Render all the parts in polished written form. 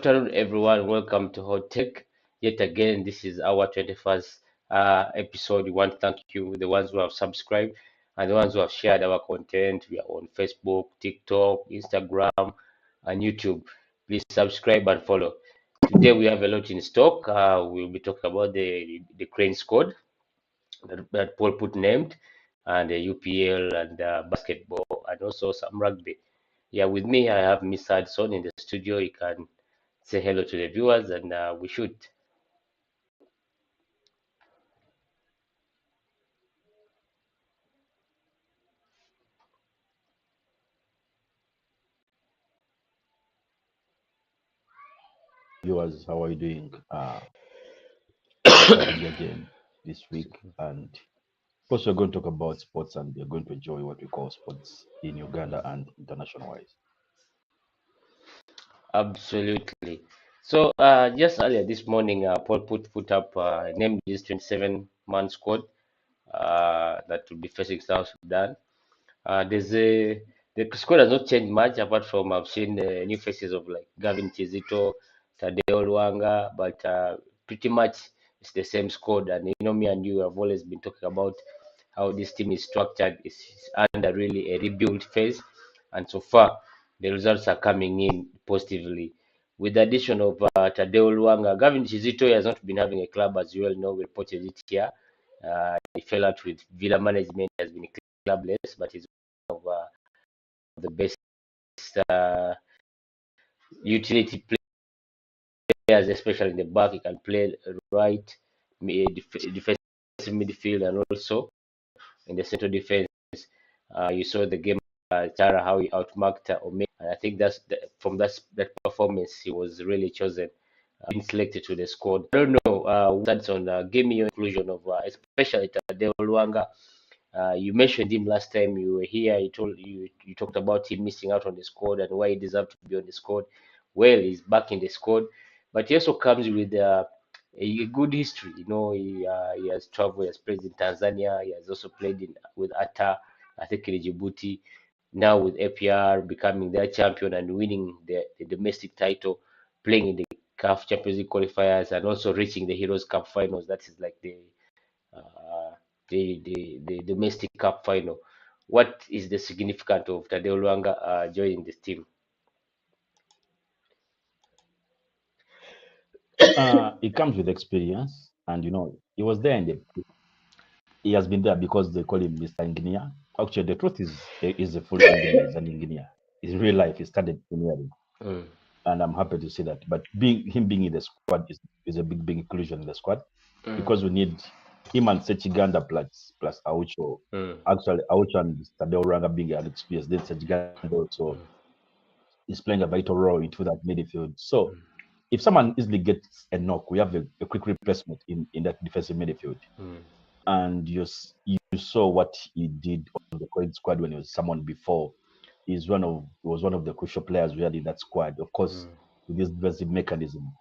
afternoon, everyone. Welcome to Hot Tech. Yet again, this is our 21st episode. We want to thank you, the ones who have subscribed and the ones who have shared our content. We are on Facebook, TikTok, Instagram, and YouTube. Please subscribe and follow. Today, we have a lot in stock. We'll be talking about the Cranes code that Paul put named, and the UPL and basketball, and also some rugby. Yeah, with me, I have Miss Hudson in the studio. You can say hello to the viewers, and we should. Viewers, how are you doing? Excited again this week, and of course, we're going to talk about sports, and we're going to enjoy what we call sports in Uganda and international wise. Absolutely. So just earlier this morning, Paul put up named this 27-man squad that will be facing South Sudan. The squad has not changed much apart from I've seen new faces of like Gavin Chizito, Taddeo Lwanga, but pretty much it's the same squad. And you know, me and you have always been talking about how this team is structured. It's under really a rebuild phase, and so far the results are coming in positively. With the addition of Taddeo Lwanga, Gavin Chizito has not been having a club, as you well know. We reported it here. He fell out with Villa management, has been clubless, but he's one of the best uh, utility players, especially in the back. He can play right, defensive midfield, and also in the central defense. You saw the game, Chara, how he outmarked Ome, and I think from that performance, he was really chosen, being selected to the squad. I don't know, Hudson, give me your conclusion of especially Taddeo Lwanga. You mentioned him last time you were here. You talked about him missing out on the squad and why he deserved to be on the squad. Well, he's back in the squad, but he also comes with a good history. You know, he has traveled, he has played in Tanzania. He has also played with Atta, I think in Djibouti. Now with APR becoming their champion and winning the domestic title, playing in the CAF Champions League qualifiers, and also reaching the Heroes Cup finals. That is like uh, the domestic cup final. What is the significance of Taddeo Lwanga joining this team? It comes with experience, and he was there he has been there because they call him Mr. Engineer. Actually, the truth is a full engineer. He's an engineer. In real life, he studied engineering. And I'm happy to see that. But him being in the squad is a big inclusion in the squad because we need him and Sechiganda plus Aucho. Actually, Aucho and Taddeo Lwanga being an experience, then Sechiganda also is playing a vital role into that midfield. So if someone easily gets a knock, we have a quick replacement in that defensive midfield. And you saw what he did on the current squad when he was someone before. He was one of the crucial players we had in that squad. Of course, with this defensive mechanism,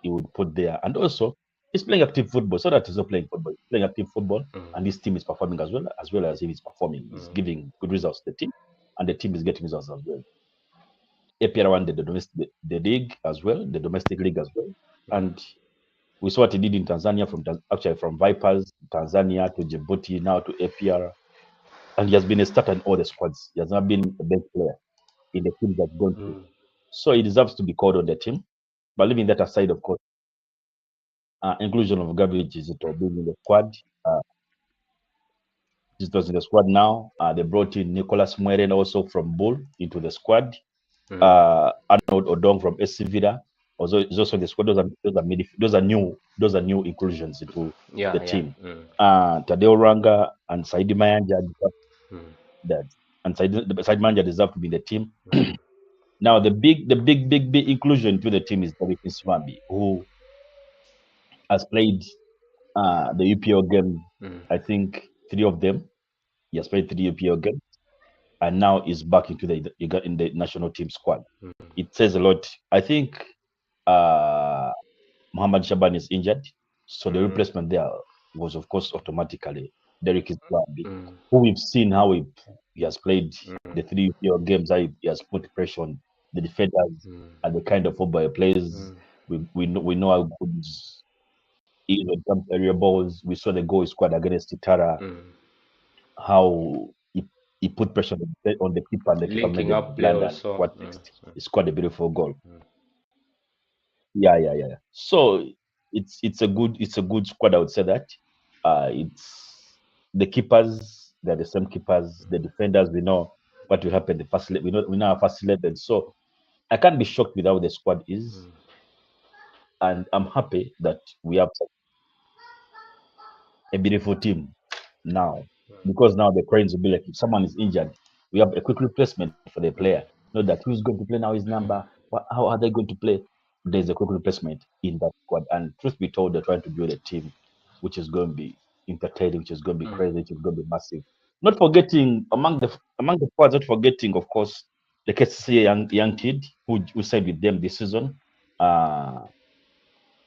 he would put there. And also, he's playing active football. So that he's not playing football. He's playing active football, and this team is performing as well as he is performing. He's giving good results to the team, and the team is getting results as well. APR won the league as well, the domestic league as well. And we saw what he did in Tanzania, from Vipers, Tanzania to Djibouti, now to APR. And he has been a starter in all the squads. He has not been a bench player in the team that's gone through. So he deserves to be called on the team. But leaving that aside, of course, inclusion of Gabriel Chizito being in the squad. Chizito's in the squad now. They brought in Nicholas Mweren also from BUL into the squad. Arnold Odong from SC Villa is also in the squad. Those are new inclusions into the team. Taddeo Lwanga and Saidi Mayanja Saidi Mayanja deserve to be in the team. Now the big inclusion to the team is David Swambi, who has played the UPL game. I think 3 of them. He has played 3 UPL games, and now is back into in the national team squad. It says a lot. I think Muhammad Shaban is injured, so the replacement there was, of course, automatically Derek Iswambi, who we've seen how he has played the 3 UPL games. He has put pressure on the defenders, and the kind of football he plays. We know how good he is when it comes to area balls. We saw the goal he scored against Itara, how he put pressure on the keeper, and the keeper made Linking a up play blunder. also. What next? He scored a beautiful goal. Yeah. So it's a good squad. I would say that. It's the keepers. They're the same keepers. The defenders. We know what will happen. The first we know our first 11. So I can't be shocked with how the squad is, and I'm happy that we have a beautiful team now, because now the cranes will be like, if someone is injured, we have a quick replacement for the player. Not that who's going to play now, his number. How are they going to play? There's a quick replacement in that squad. And truth be told, they're trying to build a team which is going to be entertaining, which is going to be crazy, which is going to be massive. Not forgetting among the squads, not forgetting, of course, the KCCA young kid who signed with them this season.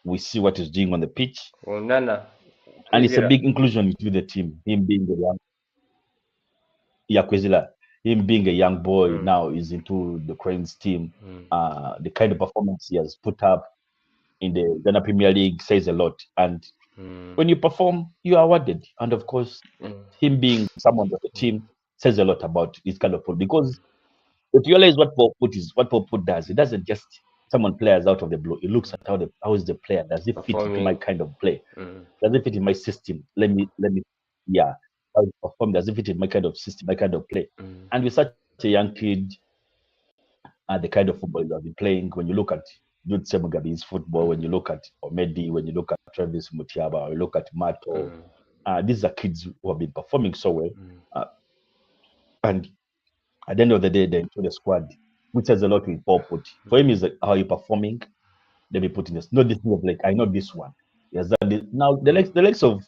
We see what he's doing on the pitch. Oh, Nana. And it's a big inclusion into the team. Him being a young Kwizila, him being a young boy now is into the Cranes team. The kind of performance he has put up in the Ghana Premier League says a lot. And when you perform, you are awarded. And of course, him being someone of the team says a lot about his kind of football. Because if you realize what Paul Put does, he doesn't just summon players out of the blue. He looks at how is the player, does it fit into my kind of play? Does it fit in my system? Let me how it perform, does it fit in my kind of system, my kind of play? And with such a young kid, the kind of football you have been playing, when you look at Jude Semugabi's football, when you look at Omedi, when you look at Travis Mutiaba, or you look at Mato, these are kids who have been performing so well. And at the end of the day, they're into the squad, which says a lot with Paul Put. For him, is like, how are you performing? Let me put in this. Not this move, like, I know this one. Yes, now the likes of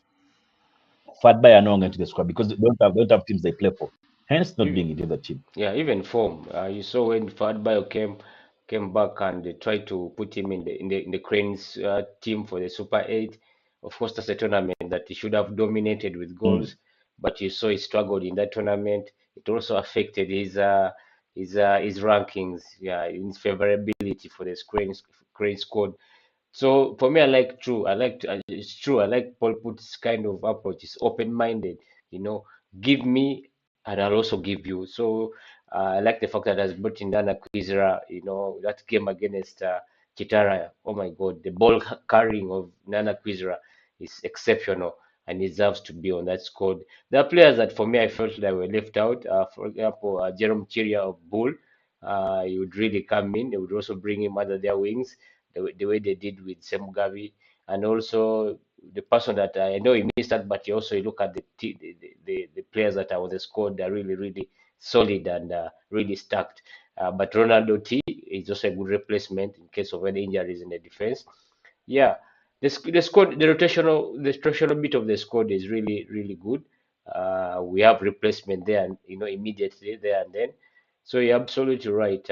Fatby are not going to the squad because they don't have teams they play for. Hence, not being into the team. Yeah, even form. You saw when Fatbayo came back and they tried to put him in the Cranes team for the Super 8. Of course, that's a tournament that he should have dominated with goals, but you saw he struggled in that tournament. It also affected his rankings, his favorability for the Cranes squad. So for me, it's true. I like Paul Put's kind of approach. It's open-minded. Give me and I'll also give you. So I like the fact that has brought in Dana Kwizera. That game against Chitara. Oh my God, the ball carrying of Nana Kwizera is exceptional and deserves to be on that squad. There are players that for me I felt that were left out. For example, Jerome Chiria of BUL. He would really come in. They would also bring him under their wings the way they did with Semugabi, and also the person that I know he missed out, but you look at the players that are on the squad, they're really, really solid and really stacked. But Ronaldo T is also a good replacement in case of any injuries in the defense. Yeah, the squad, the rotational bit of the squad is really, really good. We have replacement there, and immediately there and then. So you're absolutely right.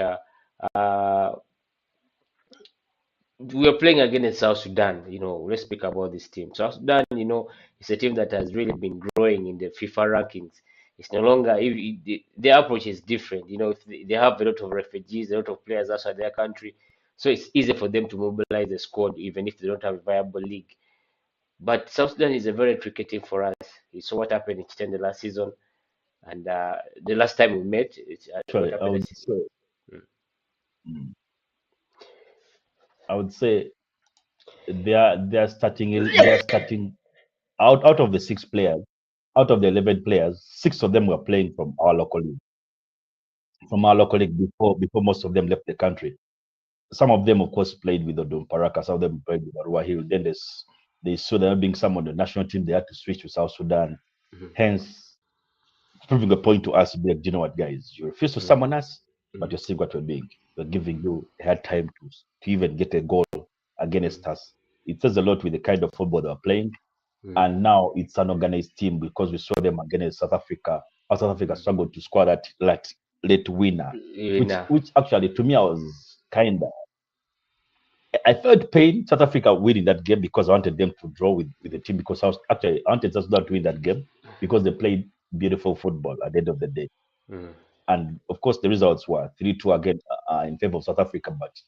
We are playing against South Sudan. Let's speak about this team. South Sudan, it's a team that has really been growing in the FIFA rankings. It's no longer the approach is different. They have a lot of refugees, a lot of players outside their country, so it's easy for them to mobilize the squad even if they don't have a viable league. But South Sudan is a very tricky team for us. You saw what happened in Chichen the last season, and the last time we met, what happened. I would say they are starting out of the 6 players, out of the 11 players, 6 of them were playing from our local league. Before most of them left the country. Some of them, of course, played with Odom Paraka. Some of them played with Arua Hill. Then they saw them being some on the national team. They had to switch to South Sudan. Hence, proving a point to us, like, you know what, guys, you refuse to summon us, but you're seeing what we're doing. We're giving you a hard time to even get a goal against us. It says a lot with the kind of football they're playing. And now it's an organized team because we saw them against South Africa. South Africa struggled to score that late winner, which actually, to me, I felt pain South Africa winning that game because I wanted them to draw with the team, because I wanted South Sudan to win that game because they played beautiful football at the end of the day. And of course, the results were 3-2 again in favor of South Africa. But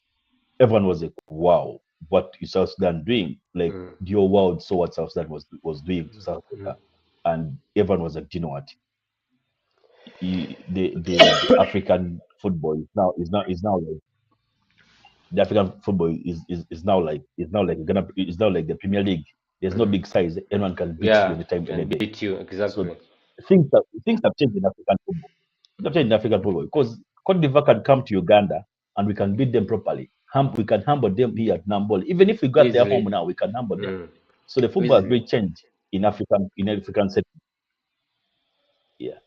everyone was like, wow, what is South Sudan doing? Like, the whole world saw what South Sudan was doing to South Africa. And everyone was like, do you know what? The African football is now like the African football is now like the Premier League. There's no big size. Anyone can beat you Yeah, anytime, can any day. beat you So exactly. things have changed in African football. Things have changed in African football because Cote d'Ivoire can come to Uganda and we can beat them properly. We can humble them here at Nambol. Even if we got their home Easily. now, we can humble them. So the football has really changed in African setting. Yeah,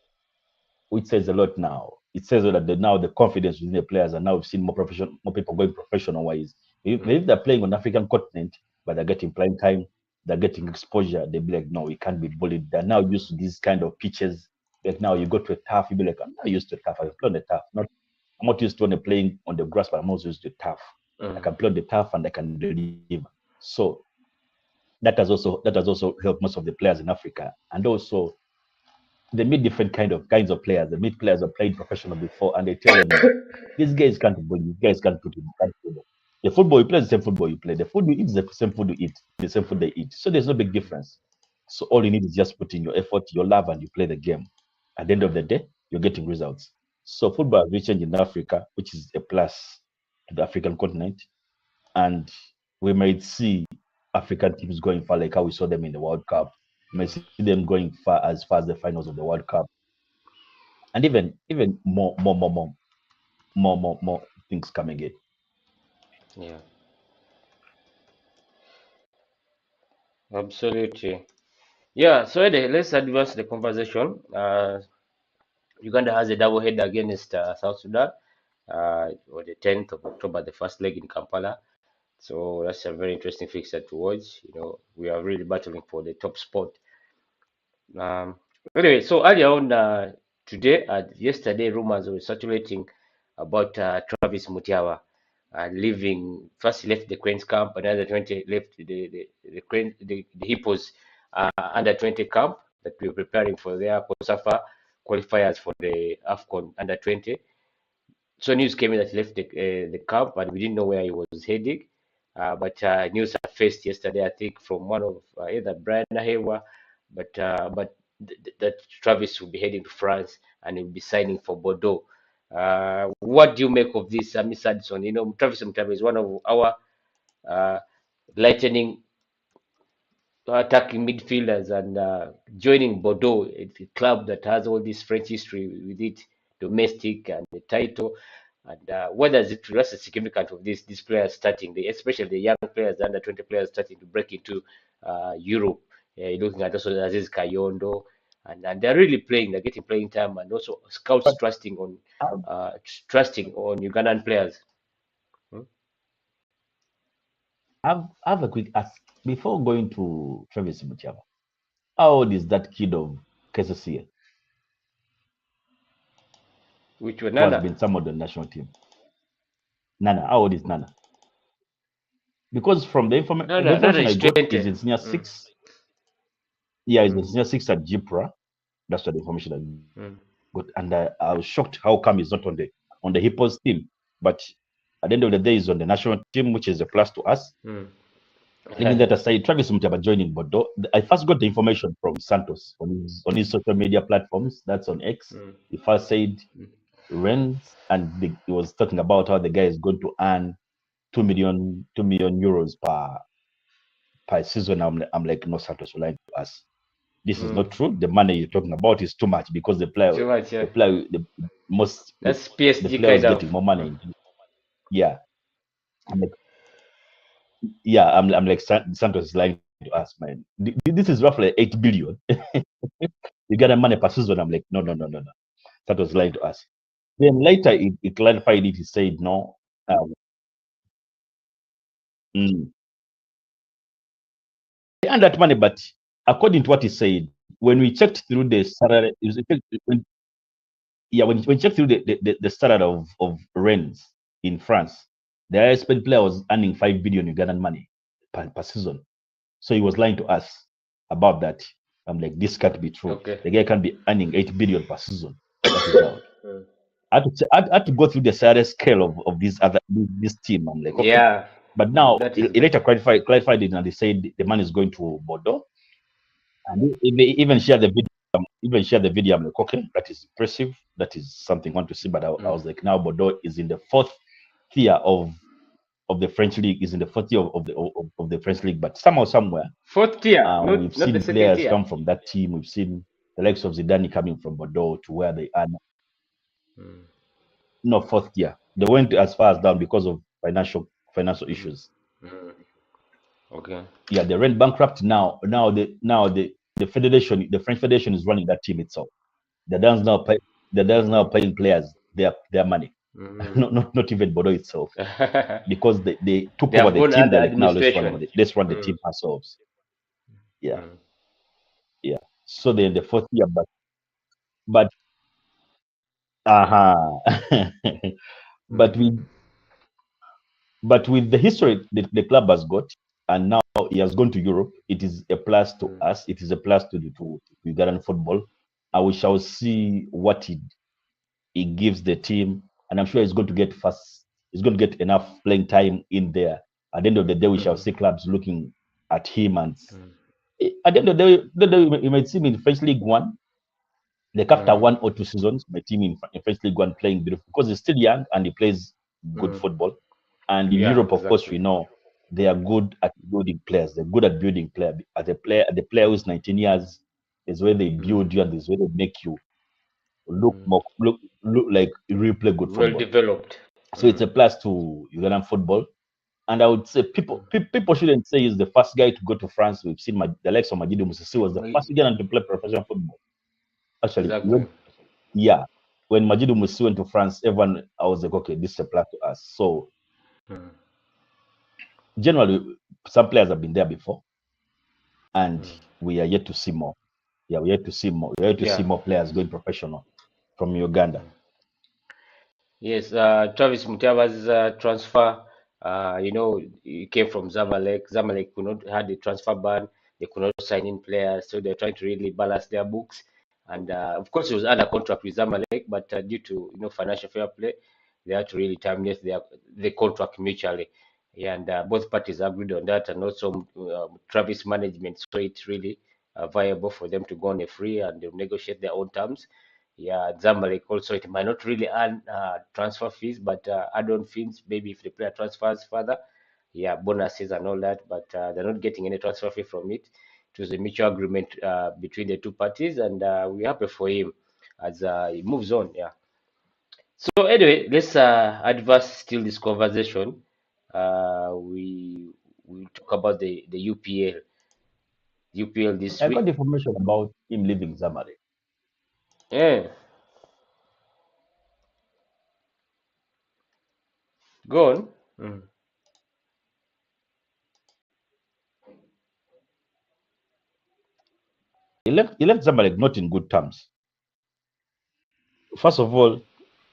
which says a lot now. It says that now the confidence within the players, and now we've seen more people going professional wise. If they're playing on the African continent, but they're getting playing time, they're getting exposure, they'll be like, no, we can't be bullied. They're now used to these kind of pitches. Like now you go to a turf, you'll be like, I'm not used to a turf. I play on the turf. I'm not used to only playing on the grass, but I'm also used to turf. I can play on the turf and I can deliver. So that has also helped most of the players in Africa. And also they meet different kinds of players. They meet players who have played professional before, and they tell them, no, these guys can't bully. These guys can't put in. The football you play is the same football you play. The food you eat is the same food you eat. The same food they eat. So there's no big difference. So all you need is just put in your effort, your love, and you play the game. At the end of the day, you're getting results. So football has really changed in Africa, which is a plus to the African continent. And we might see African teams going far, like how we saw them in the World Cup. We might see them going far as the finals of the World Cup, and even more things coming in. Yeah, absolutely. Yeah, so anyway, let's advance the conversation. Uganda has a double header against South Sudan on the 10th of October, the first leg in Kampala. So that's a very interesting fixture to watch. You know, we are really battling for the top spot. Um, anyway, so earlier on today, yesterday, rumors were circulating about Travis Mutiawa leaving. First, he left the Queens camp, another 20 left the Hippos under 20 camp that we were preparing for their COSAFA qualifiers for the AFCON under 20. So news came in that he left the camp, and we didn't know where he was heading. But news surfaced yesterday, I think, from one of either Brian Ahewa, but that Travis will be heading to France and he'll be signing for Bordeaux. What do you make of this, Miss Hudson? You know, Travis Mutava is one of our uh, lightning attacking midfielders, and joining Bordeaux, a club that has all this French history with it, domestic and the title. And what's the significance of these players starting, especially the young players, the under 20 players starting to break into Europe? Looking at also Aziz Kayondo, and they're really playing, they're getting playing time, and also scouts But trusting on Ugandan players. Hmm? I've a quick ask before going to Travis Mutiava. How old is that kid of KCCA Which were who has Nana. been summoned on the national team? Nana, how old is Nana? Because from the Nana information I is got 20. is in senior six. Yeah, it's in senior six at Jipra. That's what the information I got, and I was shocked how come he's not on the Hippos team. But at the end of the day, he's on the national team, which is a plus to us. Leaving that aside, Travis Mutaba joining Bordeaux. I first got the information from Santos on his social media platforms. That's on X. He first said rents, and he was talking about how the guy is going to earn 2 million euros per season. I'm like, no, Santos, you lying to us. This is not true. The money you're talking about is too much because Too much, yeah. the player That's the PSG player was kind of. getting more money. Yeah, I'm like, yeah, I'm like Santos is lying to us, man. This is roughly 8 billion. You get a money per season. I'm like, no. Santos is lying to us. Then later he clarified it. He said no. Mm, they earn that money, but according to what he said, when we checked through the salary, when we checked through the standard of Rennes in France, the highest paid player was earning 5 billion Ugandan money per season. So he was lying to us about that. I'm like, this can't be true. Okay. The guy can't be earning 8 billion per season. That is out. I had to go through the saddest scale of this team. I'm like, okay. Yeah. But now That is he later clarified it, and they said the man is going to Bordeaux. And they even share the video. I'm like, okay, that is impressive. That is something I want to see. But I was like, now Bordeaux is in the fourth tier of the French league. Is in the fourth tier of the French league. But somehow, somewhere, fourth tier, we've not the seen second players tier. come from that team. We've seen the likes of Zidane coming from Bordeaux to where they are now. No, fourth tier. They went as far as down because of financial issues. Okay. Yeah, they went bankrupt now. Now the federation, the French federation, is running that team itself. The Dans now paying players their money. not even Bordeaux itself, because they took They over have the gone team. under They're like, now let's run administration. the team ourselves. Yeah, yeah. So they're in the fourth year, but but with the history the club has got, and now he has gone to Europe, it is a plus to us. It is a plus to Ugandan football. And we shall see what he gives the team, and I'm sure he's going to get He's going to get enough playing time in there. At the end of the day, we shall see clubs looking at him, and at the end of the day, you might see him in French League One. Like after 1 or 2 seasons, my team in French League One playing beautiful, because he's still young and he plays good football. And in Europe, of course, we know they are good at building players. They're good at building players. The player who's 19 years is where they build you, and is where they make you look like you really play good Well football. developed. So it's a plus to Ugandan football. And I would say people shouldn't say he's the first guy to go to France. We've seen the likes of Majidi Musisi was the first Ugandan to play professional football. Actually, Exactly. yeah. When Majidi Musisi went to France, I was like, okay, this is a plus to us. So generally, some players have been there before, and we are yet to see more. Yeah, we are yet to see more. We are yet to see more players going professional from Uganda. Yes, Travis Mutiava's transfer, he came from Zamalek. Zamalek could not had the transfer ban. They could not sign in players, so they're trying to really balance their books. And of course, he was under contract with Zamalek, but due to financial fair play, they had to really terminate the contract mutually. Yeah, and both parties agreed on that, and also Travis management saw it really viable for them to go on a free and they negotiate their own terms. Yeah, Zamalek also, it might not really earn transfer fees, but add-on fees, maybe if the player transfers further, yeah, bonuses and all that, but they're not getting any transfer fee from it. It was a mutual agreement between the two parties, and we're happy for him as he moves on. Yeah. So anyway, let's advance still this conversation. We talk about the UPL this I got week. information about him leaving Zamalek. Yeah, go on. He left Zamalek not in good terms. First of all,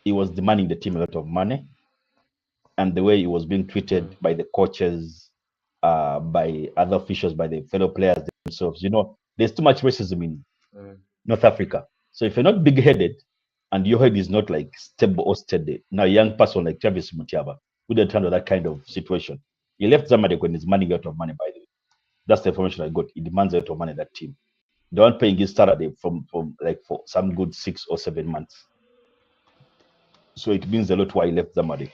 he was demanding the team a lot of money, and the way he was being treated by the coaches, by other officials, by the fellow players themselves. There's too much racism in North Africa. So if you're not big-headed and your head is not like stable or steady, now a young person like Travis Mutiava wouldn't handle that kind of situation. He left Zamalek when he's running out of money, by the way. That's the information I got. He demands a lot of money, that team. They aren't paying his salary from like for some good 6 or 7 months. So it means a lot why he left Zamalek.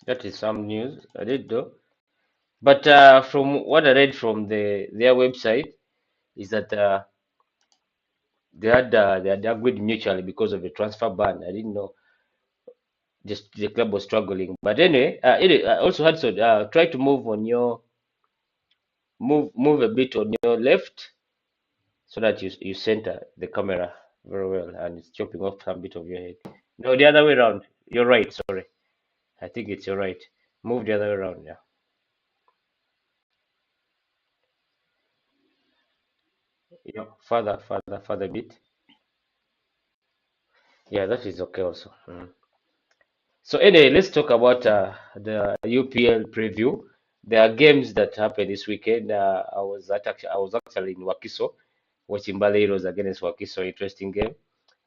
That is some news. I did though. But from what I read from their website is that they had agreed mutually because of the transfer ban. I didn't know just the club was struggling. But anyway, I also had try to move a bit on your left so that you center the camera very well and it's chopping off some bit of your head. No, the other way around. You're right. Sorry, I think it's your right. Move the other way around. Yeah. Yeah. Further a bit. Yeah, that is okay also. So anyway, let's talk about the UPL preview. There are games that happened this weekend. I was actually in Wakiso. watching Mbale Heroes against Wakiso, interesting game.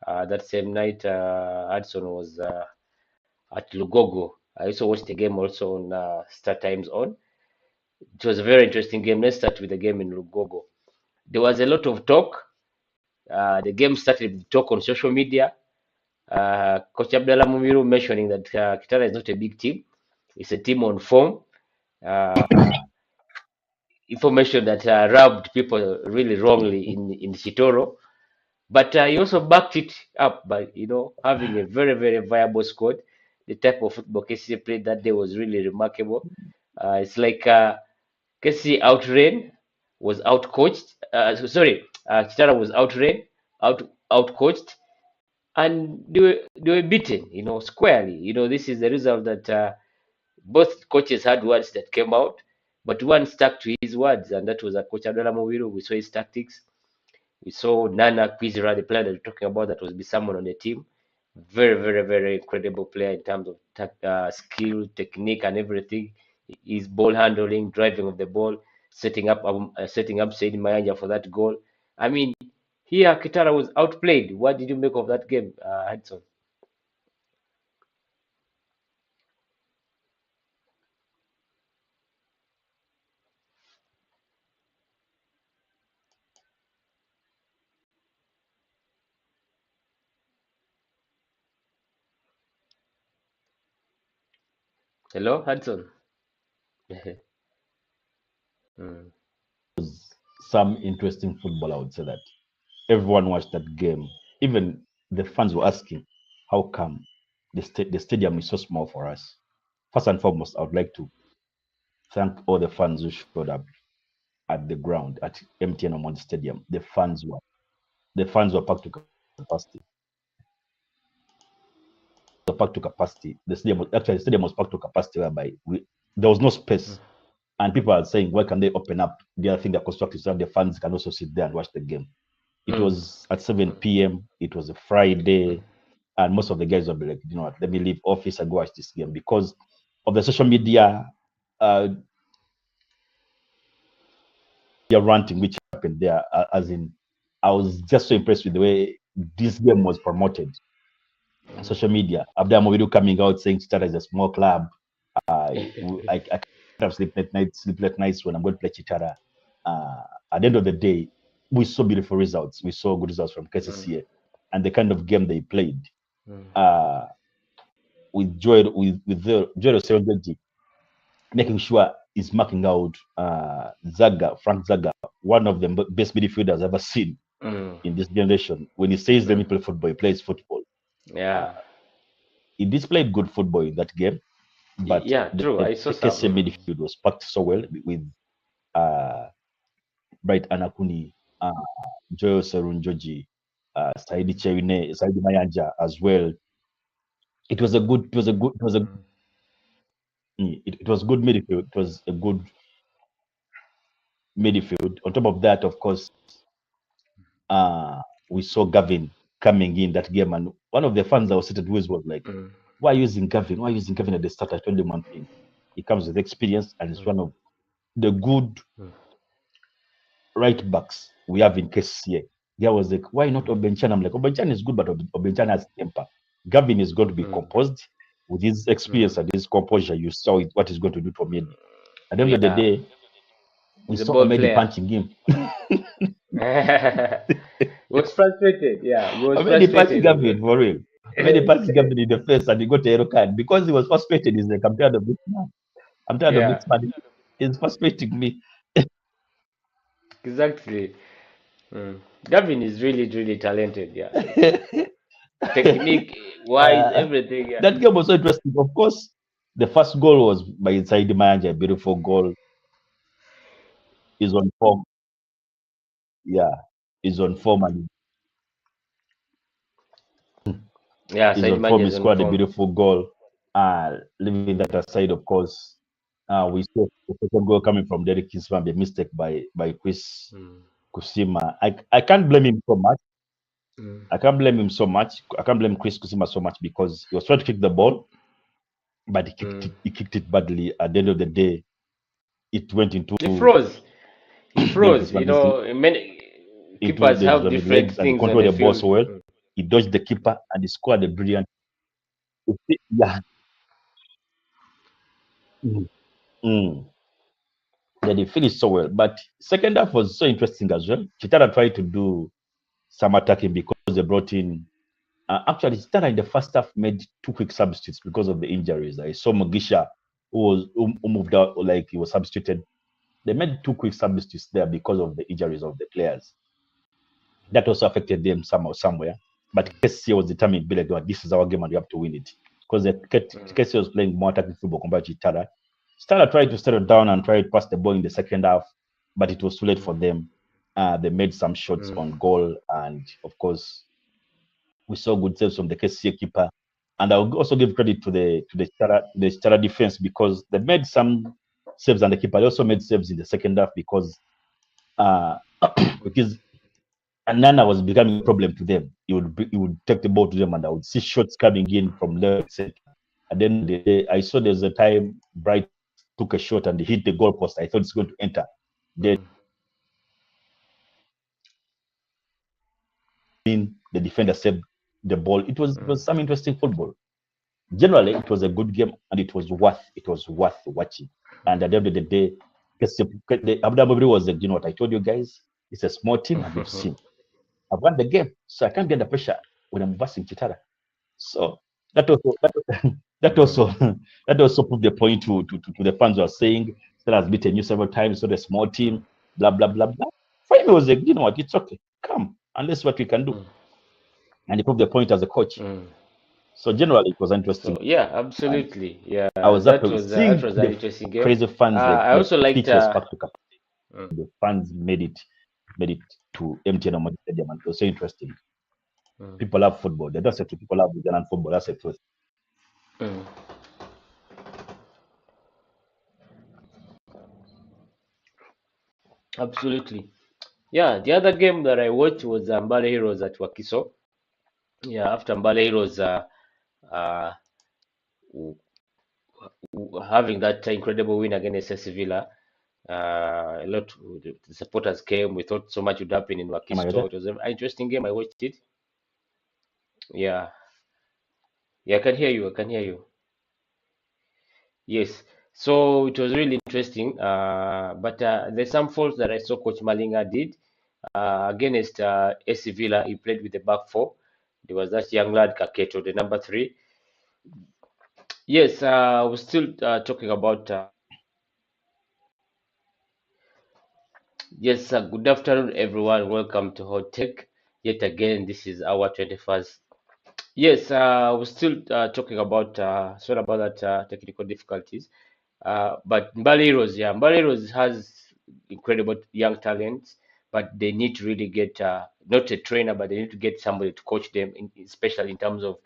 That same night, Hudson was at Lugogo. I also watched the game also on Star Times on. It was a very interesting game. Let's start with the game in Lugogo. There was a lot of talk. The game started with talk on social media. Coach Abdallah Mumiru mentioning that Kitara is not a big team. It's a team on form. Information that rubbed people really wrongly in Chitoro. But he also backed it up by, having a very, very viable squad. The type of football KCCA played that day was really remarkable. It's like KCCA outrained, was outcoached. Chitara was outrained, outcoached, and they were beaten, squarely. This is the result that both coaches had words that came out, but one stuck to his words, and that was Coach Abdallah Muwiru. We saw his tactics. We saw Nana Kwizera, the player that we're talking about, that was be someone on the team. Very, very, very incredible player in terms of skill, technique, and everything. His ball handling, driving of the ball, setting up Said Mayanja for that goal. I mean, here Kitara was outplayed. What did you make of that game, Hudson? Hello, Hudson. Mm, Some interesting football, I would say that. Everyone watched that game. Even the fans were asking, how come the stadium is so small for us? First and foremost, I would like to thank all the fans who showed up at the ground at MTN Omondi Stadium. The fans were packed to capacity. Packed to capacity. The stadium was packed to capacity, whereby there was no space, and people are saying, why can they open up the other thing they're constructing so that the fans can also sit there and watch the game? It was at 7 p.m. It was a Friday, and most of the guys will be like, you know what, let me leave office and go watch this game because of the social media ranting which happened there. As in, I was just so impressed with the way this game was promoted on social media. Abdul Movidu coming out saying Chitara is a small club. I can't have sleepless nights when I'm going to play Chitara. At the end of the day, we saw beautiful results. We saw good results from KCCA and the kind of game they played. With Joel Serondeji making sure he's marking out Frank Zaga, one of the best midfielders I've ever seen in this generation. When he says let me play football, he plays football. Yeah. He displayed good football in that game, but yeah, true. I saw the KCCA some. midfield was packed so well with Bright Anakuni, Joel Serunjoji, Saidi Chewine, Saidi Mayanja as well. It was good midfield. It was a good midfield. On top of that, of course, we saw Gavin coming in that game, and one of the fans that was seated with was like, "Why using Gavin? Why using Gavin at the start?" I told him one thing: he comes with experience, and it's one of the good right backs we have in KCCA. There was like, "Why not Obenchan?" I'm like, "Obenchan is good, but Obenchan has temper. Gavin is going to be composed with his experience and his composure. You saw what he's going to do to Omedi. At the end of the day, we He's a saw ball Omedi player. punching him. He was frustrated. Yeah, he was Omedi punching frustrated. Gavin for real. Omedi punching Gavin in the face and he got a yellow card because he was frustrated. He's like, I'm tired of this man. I'm tired of Yeah, this man. He's frustrating me. exactly. Gavin is really, really talented. Yeah, technique wise, everything. Yeah. That game was so interesting. Of course, the first goal was by Saidi Mayanja, a beautiful goal. He's on form. Yeah, he's on form and Yeah, he's Said on form. Manja He is on scored a form. beautiful goal. Leaving that aside, of course, we saw the second goal coming from Derek Kisman, a mistake by Chris Kusima. I can't blame him so much. I can't blame him so much. I can't blame Chris Kusima so much because he was trying to kick the ball, but he kicked it badly. At the end of the day, it went into He froze. He Derek froze. Kisman. into keepers the have Islamic different legs and he things on controlled the the ball field. so well. He dodged the keeper and he scored a brilliant. Yeah. Mm. Mm. Then he finished so well. But second half was so interesting as well. Chitara tried to do some attacking because they brought in. Actually, Chitara in the first half made two quick substitutes because of the injuries. I saw Mugisha who moved out like he was substituted. They made two quick substitutes there because of the injuries of the players. That also affected them somehow, somewhere. But KCCA was determined, be like, "Oh, this is our game and we have to win it." Because the KCCA was playing more attacking football compared to Chitara. Chitara tried to settle down and try to pass the ball in the second half, but it was too late for them. They made some shots on goal, and of course, we saw good saves from the KCCA keeper. And I'll also give credit to the Chitara defense because they made some saves and the keeper also made saves in the second half because because Nana was becoming a problem to them. He would take the ball to them, and I would see shots coming in from left center. And then I saw there's a time Bright took a shot and he hit the goalpost. I thought it's going to enter. Then the defender saved the ball. It was some interesting football. Generally, it was a good game and it was worth watching. And at the end of the day, Abu Dhabi was like, you know what I told you guys? It's a small team and we've seen. I've won the game, so I can't get the pressure when I'm versing Chitara. So that also that also that also proved the point to the fans who are saying Stella has beaten you several times, so the small team, blah blah blah blah. For him, it was like, you know what, it's okay. Come, and that's what we can do. And he proved the point as a coach. So generally, it was interesting. So yeah, And absolutely. Yeah, I was that happy was seeing an the interesting game. crazy fans I like also liked. speechless back to cap. The fans made it to MTN Omondi Stadium, and it was so interesting. People love football. They don't say to people love Ghana football. That's the truth. Absolutely. Yeah, the other game that I watched was Mbale Heroes at Wakiso. Yeah, after Mbale Heroes uh, having that incredible win against SC Villa, a lot of the supporters came. We thought so much would happen in Am I Wakiso. there? It was an interesting game. I watched it. Yeah, yeah, I can hear you. I can hear you. Yes. So it was really interesting. But there's some faults that I saw Coach Malinga did against SC Villa. He played with the back four. There was that young lad Kaketo, the number three. Yes, we're still talking about. Yes, good afternoon, everyone. Welcome to Hot Tech. Yet again, this is our 21st. Yes, we're still talking about. Sorry about that technical difficulties. But Mbale Heroes, yeah, Mbale Heroes has incredible young talents, but they need to really get not a trainer, but they need to get somebody to coach them, especially in terms of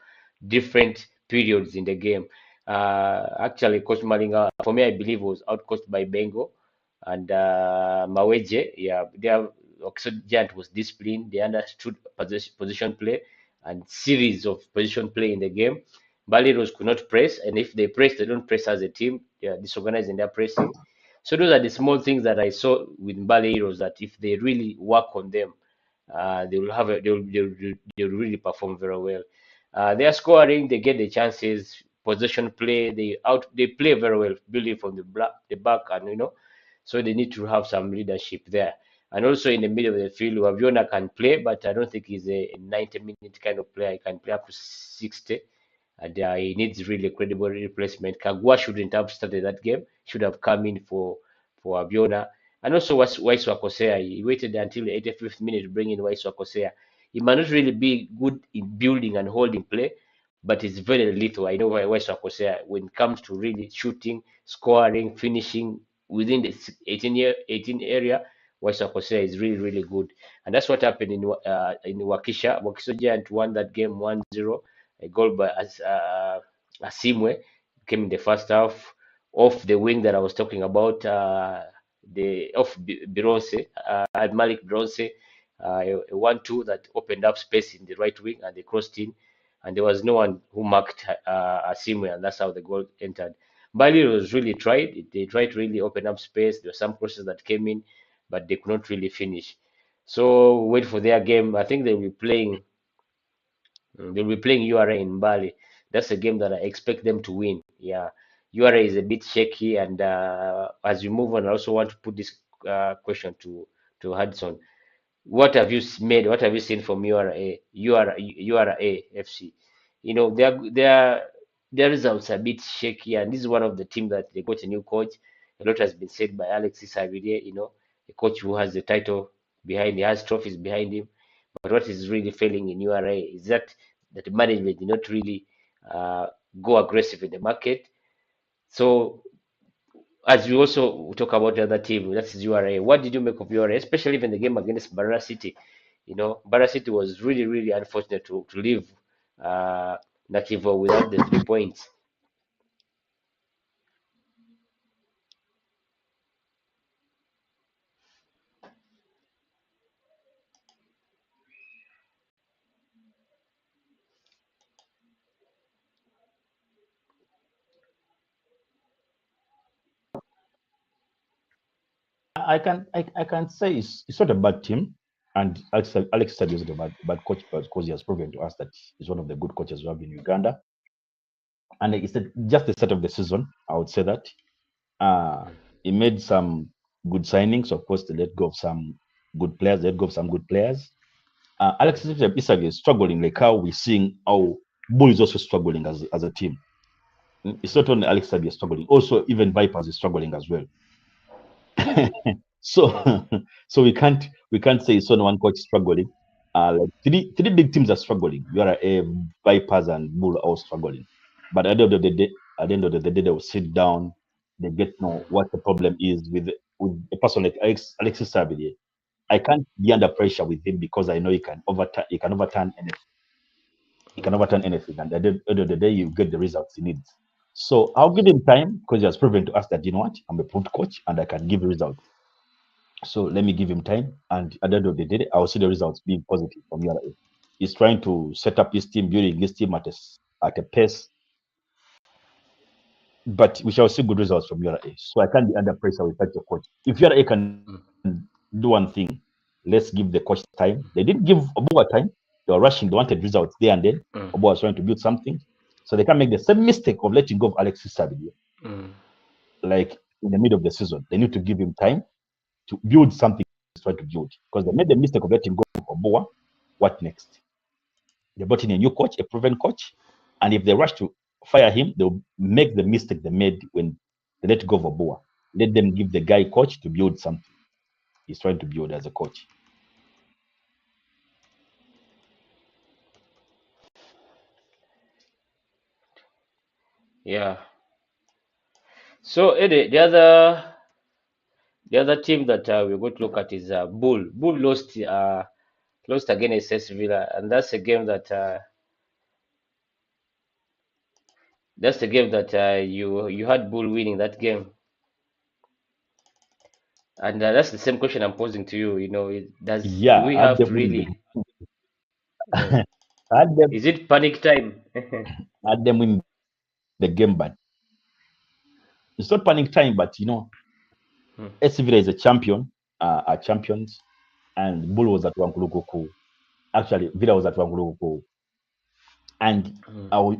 different periods in the game. Actually, Coach Malinga, for me, I believe was outcoached by Bengo and Maweje. Yeah, their Oxford Giant was disciplined. They understood position play and series of position play in the game. Baliros could not press, and if they press, they don't press as a team. They are disorganized in their pressing. So those are the small things that I saw with Mbale Heroes that if they really work on them, they will have they will really perform very well. They are scoring, they get the chances, possession play, they play very well, building from the back, and so they need to have some leadership there. And also in the middle of the field, Waviona can play, but I don't think he's a 90-minute kind of player. He can play up to 60, and he needs really credible replacement. Kagua shouldn't have started that game. Should have come in for Abiona. And also Waisu Akosea. He waited until the 85th minute to bring in Waisu Akosea. He might not really be good in building and holding play, but he's very lethal. I know Waisu Akosea when it comes to really shooting, scoring, finishing within the 18 area. Waisu Akosea is really, really good. And that's what happened in Wakisha. Wakiso Giant won that game 1-0. A goal by Asimwe came in the first half off the wing that I was talking about, the off Bironse, Malik Bironse, a 1-2 that opened up space in the right wing and they crossed in, and there was no one who marked Asimwe, and that's how the goal entered. Bali was really tried. They tried to really open up space. There were some crosses that came in, but they could not really finish. So wait for their game. I think they'll be playing URA in Mbale. That's a game that I expect them to win. Yeah, URA is a bit shaky, and as we move on, I also want to put this question to Hudson. What have you made? What have you seen from URA FC? You know, their results are a bit shaky, and this is one of the team that they got a new coach. A lot has been said by Alexis Savilier, you know, a coach who has the title behind, he has trophies behind him. But what is really failing in URA is that the management did not really uh, go aggressive in the market. So as we also talk about the other team, that's URA. What did you make of URA, especially even the game against Barra City? You know, Barra City was really, really unfortunate to leave uh, Nativo without the 3 points. I can say it's not a bad team, and Alex said is a bad coach because he has proven to us that he's one of the good coaches we have in Uganda. And it's just the start of the season, I would say that. He made some good signings. Of course, they let go of some good players. They let go of some good players. Alex Isak is struggling, like how we're seeing how Bull is also struggling as a team. It's not only Alex Isak is struggling, also even Vipers is struggling as well. So so we can't say it's only one coach struggling. Like three big teams are struggling. You are a Vipers and Bull are all struggling. But at the end of the day, they will sit down, they get to know what the problem is with a person like Alexis Savilier. I can't be under pressure with him because I know he can overturn anything. He can overturn anything, and at the end of the day, you get the results he needs. So I'll give him time because he has proven to us that you know what, I'm a proved coach and I can give results. So let me give him time, and at the end of the day, I will see the results being positive from URA. He's trying to set up his team, building his team at a pace, but we shall see good results from URA. So I can't be under pressure with such a coach. If URA can do one thing, let's give the coach time. They didn't give Obua time. They were rushing. They wanted results there and then. Mm. Obua was trying to build something. So they can't make the same mistake of letting go of Alexis Savilier, like in the middle of the season. They need to give him time to build something he's trying to build. Because they made the mistake of letting go of Obua. What next? They brought in a new coach, a proven coach. And if they rush to fire him, they'll make the mistake they made when they let go of Obua. Let them give the guy coach to build something he's trying to build as a coach. Yeah. So Eddie, the other team that we're going to look at is Bull. Bull lost against SC Villa, and that's the game that you had Bull winning that game. And that's the same question I'm posing to you. You know, do Yeah, we I had have them to winning really? uh, the I had them is it panic time? I had them winning the game, but it's not panic time. But you know, Hmm, SC Villa is a champion, are champions, and Bull was at Wankulukuku. Actually, Villa was at Wankulukuku, and hmm, our,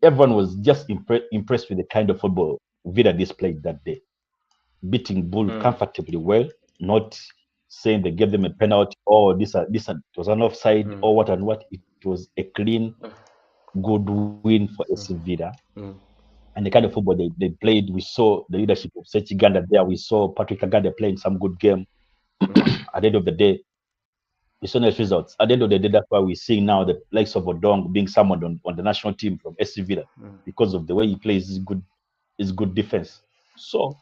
everyone was just impressed with the kind of football Villa displayed that day, beating Bull hmm, comfortably well, not saying they gave them a penalty or it was an offside hmm, or what and what. It was a clean, good win for hmm, SC Villa. hmm, And the kind of football they played, we saw the leadership of Sechi Ganda there. We saw Patrick Agade playing some good game. hmm, At the end of the day, we saw nice results. At the end of the day, that's why we're seeing now the likes of Odong being summoned on the national team from SC Villa hmm. because of the way he plays his good defense. So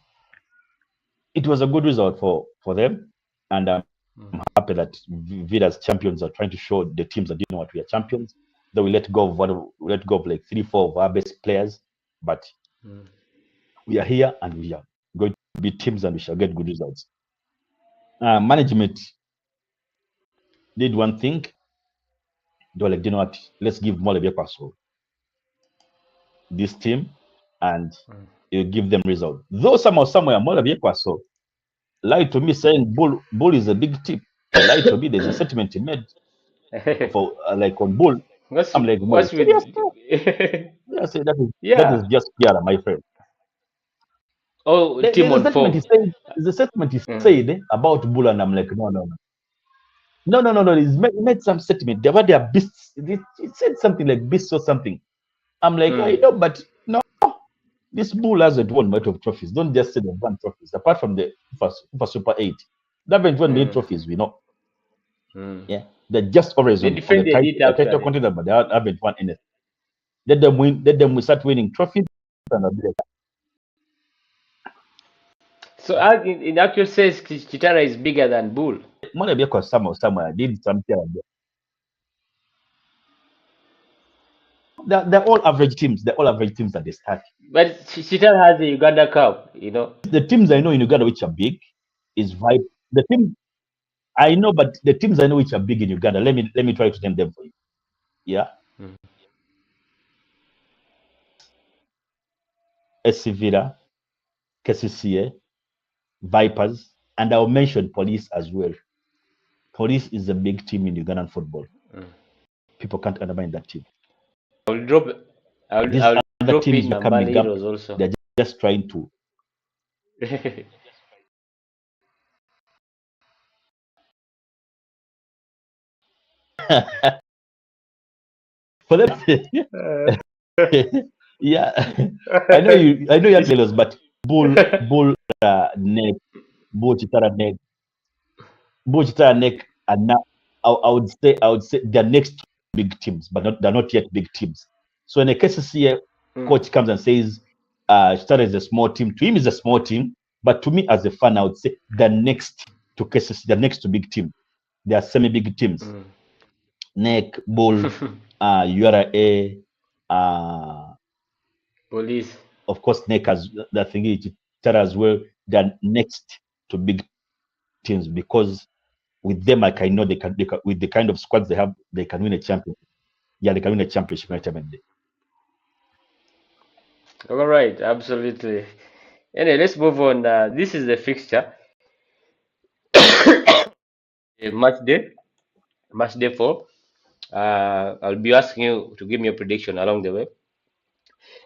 it was a good result for them. And I'm Hmm. happy that Villa's champions are trying to show the teams that you know what we are champions. That we let go of like 3, 4 of our best players, but Hmm. we are here and we are going to be teams and we shall get good results. Management did one thing. They were like, you know what? Let's give Mbale Heroes this team and you give them results. Though somehow, somewhere, Mbale Heroes lied to me saying Bull is a big team. He lied to me. There's a statement he made for like on Bull. what's I'm like, no, what's with seriously? I say that yeah. is just PR, my friend. Oh, team There's a on statement he form. said. There's a statement he Mm, said about Bull, and I'm like, no, no, no, no, no, no, no. He made some statement. They are beasts. He said something like beasts or something. I'm like, I mm, know, but no, this Bull hasn't won much of trophies. Don't just say they've won trophies. Apart from the FIFA Super 8, they haven't won many mm, trophies, we know. mm. Yeah. They're just always They on the defended it title actually. contender, but they haven't won anything. Let them win, let them start winning trophies. And I'll be like, So in actual sense, Chitara is bigger than Bull. Mwana Biako somewhere did something like that. They're all average teams. They're all average teams at the start. But Chitara has the Uganda Cup, you know. The teams I know in Uganda which are big is Vibe. The team I know, but the teams I know which are big in Uganda, let me try to name them for you. Yeah. Mm, SC Villa, KCCA, Vipers, and I'll mention Police as well. Police is a big team in Ugandan football. mm. People can't undermine that team. I'll drop These I'll other drop teams in were Mbale coming up. Heroes also. They're just trying to. For them, yeah. I know you have Lagos, but Bull, Neck, Bull, Chitara, Neck, Bull, Chitara, Neck, and now I would say they're next big teams, but they're not yet big teams. So in a KCCA, Mm, coach comes and says, Chitara is a small team. To him, is a small team, but to me, as a fan, I would say the next to KCCA, the next to big team. They are semi-big teams. mm. Neck, Bull, URA, Police. of course, Neck as the thing is as well. They're next to big teams because with them, like I know they can with the kind of squads they have, they can win a championship. Yeah, they can win a championship anytime. All right, absolutely. Anyway, let's move on. This is the fixture. Match day 4. I'll be asking you to give me a prediction along the way.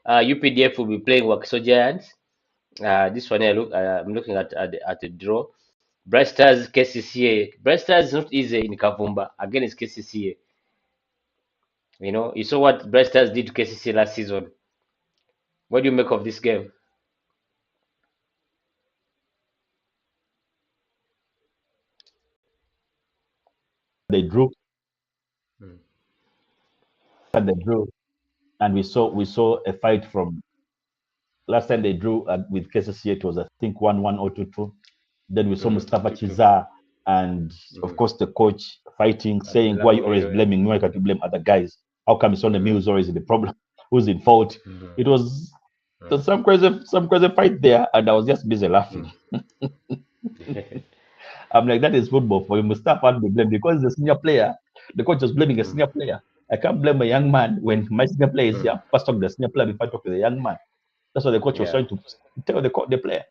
UPDF will be playing Wakiso Giants. This one here, I'm looking at the draw. Bright Stars, KCCA. Bright Stars is not easy in Kavumba. Again, it's KCCA. You know, you saw what Bright Stars did to KCCA last season. What do you make of this game? They drew Mm, and they drew, and we saw a fight from last time they drew with KCCA. It was I think 1-1 or 2-2. Then we saw Mustafa 2-2. Chiza and of Mm. course the coach fighting, saying, "Why you always Abdullah blaming me? Why can't you blame other guys? How come it's only me who's always in the problem? Who's in fault?" Mm, It was mm, some crazy fight there, and I was just busy laughing. mm. I'm like, that is football for you. Mustafa had to be blamed because he's a senior player. The coach was blaming a Mm, senior player. I can't blame a young man when my senior player is mm. here. First talk to the senior player before I talk to the young man. That's what the coach was Yeah, trying to tell the player.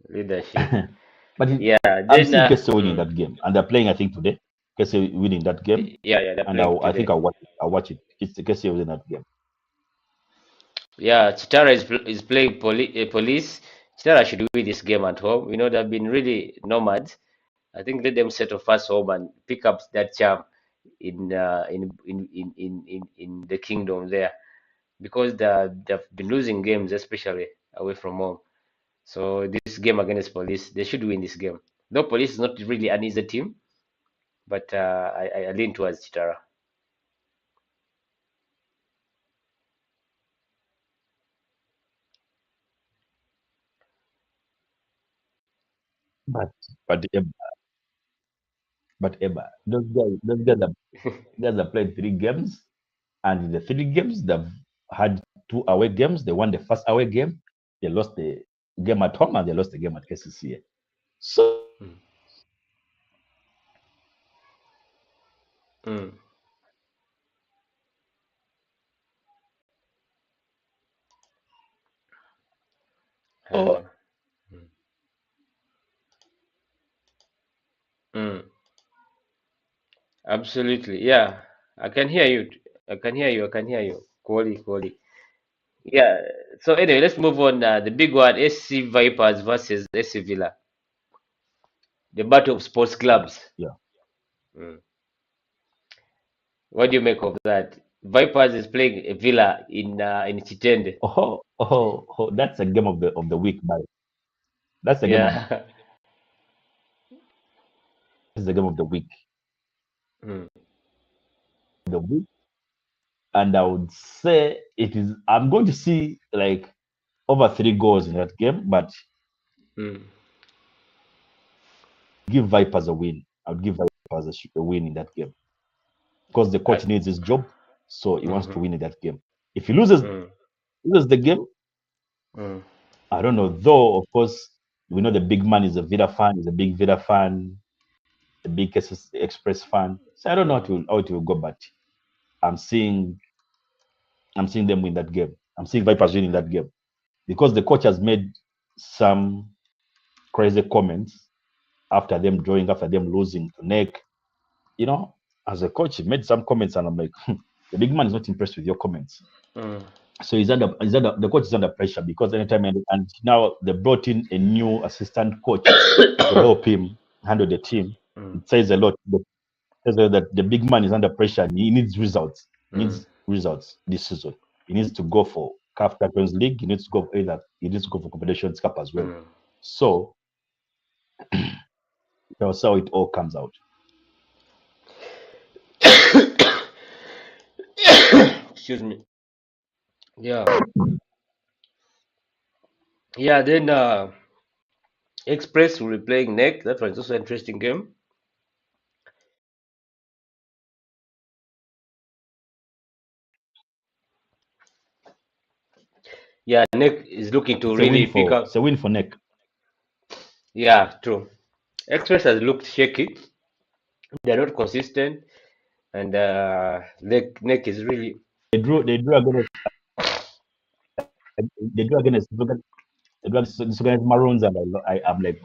leadership. But Yeah, I'm then seeing KC winning that game, and they're playing I think today. KC winning that game, yeah, they're and playing I think today. I'll watch it. I'll watch it. It's the KC winning that game. Yeah, Chitara is playing police. Chitara should win this game at home. You know, they've been really nomads. I think let them settle first home and pick up that charm in the kingdom there because they've been losing games, especially away from home. So this game against police, they should win this game. Though police is not really an easy team, but I lean towards Chitara. But but Eba, those guys have played 3 games, and in the 3 games they've had 2 away games. They won the first away game. They lost the game at home, and they lost the game at KCCA. So Mm. Mm. Uh, mm. Mm. Absolutely. Yeah. I can hear you. I can hear you. I can hear you. Quality, quality. Yeah. So anyway, let's move on. The big one, SC Vipers versus SC Villa. The battle of sports Yeah, clubs. yeah. Mm. What do you make of that? Vipers is playing Villa in Chitende. That's a game of the week, but that's the game of Yeah. that's the game of the week. Mm, The week, and I would say it is. I'm going to see like over 3 goals in that game, but mm. give Vipers a win. I would give Vipers a win in that game because the I, coach needs his job, so he wants to mhm, win in that game. If he loses the game, mm, I don't know. Though of course we know the big man is a Villa fan, is a big Villa fan, a big Express fan. So I don't know mm, how it will go, but I'm seeing I'm seeing them win that game. I'm seeing Vipers winning that game because the coach has made some crazy comments after them drawing, after them losing to Neck. You know, as a coach, he made some comments, and I'm like, the big man is not impressed with your comments. mm, So the coach is under pressure because anytime and now they brought in a new assistant coach to help him handle the team. mm, It says a lot. It says that the big man is under pressure and he needs results. He mm, needs results this season. He needs to go for CAF Champions League. He needs to go he needs to go for Confederations Cup as well. mm. So that's how it all comes out. Excuse me. Yeah. Yeah, then Express will be playing next. That was also an interesting game. Yeah, Nick is looking to really pick It's up. a win for Neck. Yeah, true. Express has looked shaky. They're not consistent, and Nick is really. They drew against disorganized Maroons, and I'm like,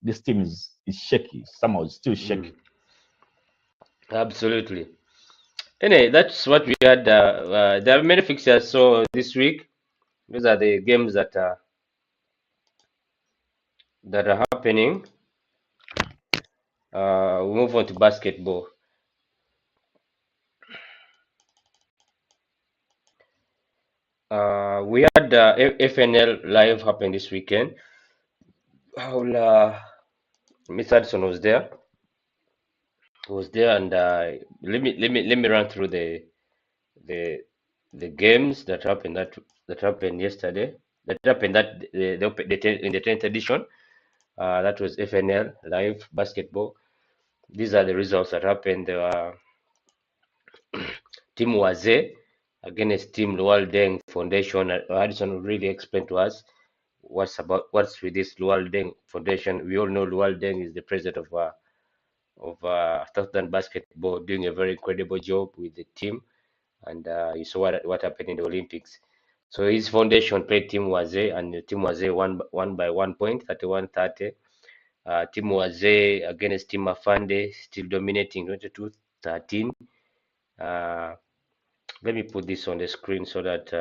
this team is shaky. Somehow it's still Mm, shaky. absolutely. Anyway, that's what we had. There are many fixtures. So this week, these are the games that are happening. We move on to basketball. We had FNL live happen this weekend. Miss Hudson was there, and let me run through the the games that happened yesterday. That happened in the 10th edition. That was FNL live basketball. These are the results that happened. Team Waze against Team Lual Deng Foundation. Hudson will really explain to us what's with this Lual Deng Foundation. We all know Lual Deng is the president of Southern basketball, doing a very incredible job with the team, and you saw what happened in the Olympics. So his foundation played Team Waze, and Team Waze won by 1 point, 31-30. Team Waze against Team Afande, still dominating 22-13. Uh, Let me put this on the screen so that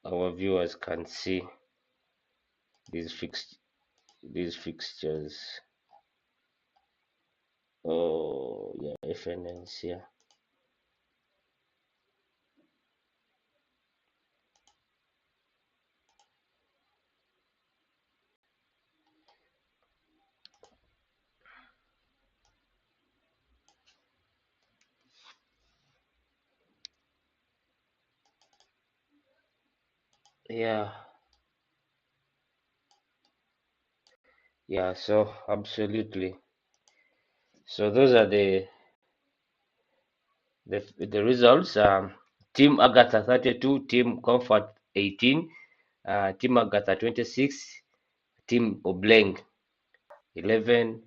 our viewers can see these fixtures. Oh yeah, FNLs here. Yeah, yeah. So absolutely. So those are the results. Team Agatha 32, Team Comfort 18, Team Agatha 26, Team Obleng 11,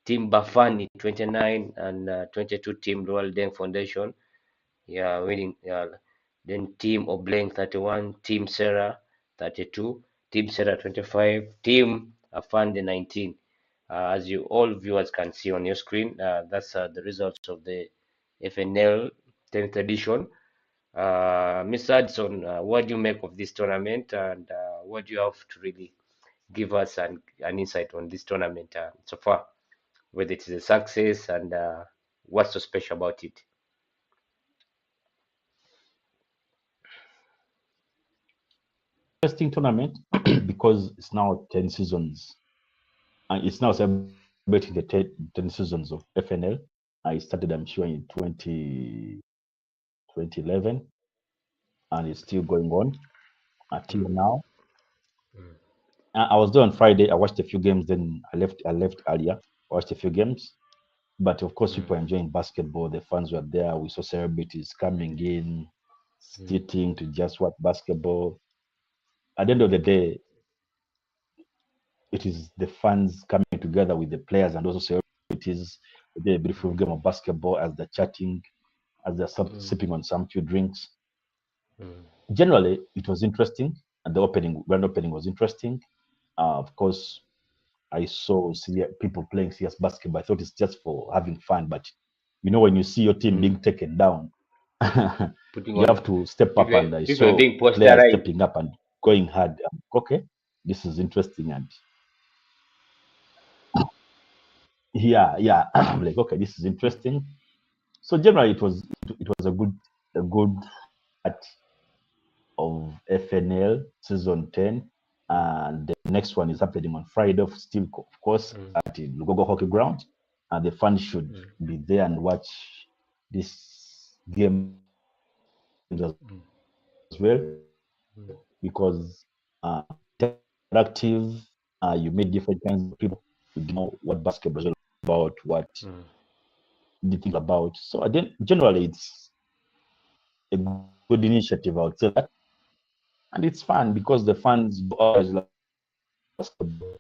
Team Bafani 29, and 22 Team Royal Deng Foundation. Yeah, winning. Then Team Obleng 31, Team Sarah 32, Team Sarah 25, Team Afande 19. As you all viewers can see on your screen, that's the results of the FNL 10th edition. Mr. Hudson, what do you make of this tournament, and what do you have to really give us an insight on this tournament so far, whether it is a success and what's so special about it? Interesting tournament because it's now 10 seasons, and it's now celebrating the 10 seasons of FNL. I started, I'm sure, in 2011, and it's still going on until now. I was there on Friday. I watched a few games, then I left. I left earlier. Watched a few games, but of course, people are enjoying basketball. The fans were there. We saw celebrities coming in, sitting to just watch basketball. At the end of the day, it is the fans coming together with the players and also celebrities. The beautiful game of basketball as they're chatting, as they're sipping on some few drinks. Generally, it was interesting, and the grand opening was interesting. Of course, I saw people playing serious basketball. I thought it's just for having fun, but when you see your team being taken down, Putting you on, have to step up. And I people are saw being players posterized. stepping up and going hard. Okay, this is interesting, and yeah, I'm like, okay, this is interesting. So generally, it was a good part of FNL season 10, and the next one is happening on Friday, still of course at the Lugogo Hockey Ground, and the fans should be there and watch this game as well, because interactive, you meet different kinds of people, you know what basketball is all about, what the thing about. So generally, it's a good initiative, I would say that. And it's fun because the fans always like basketball.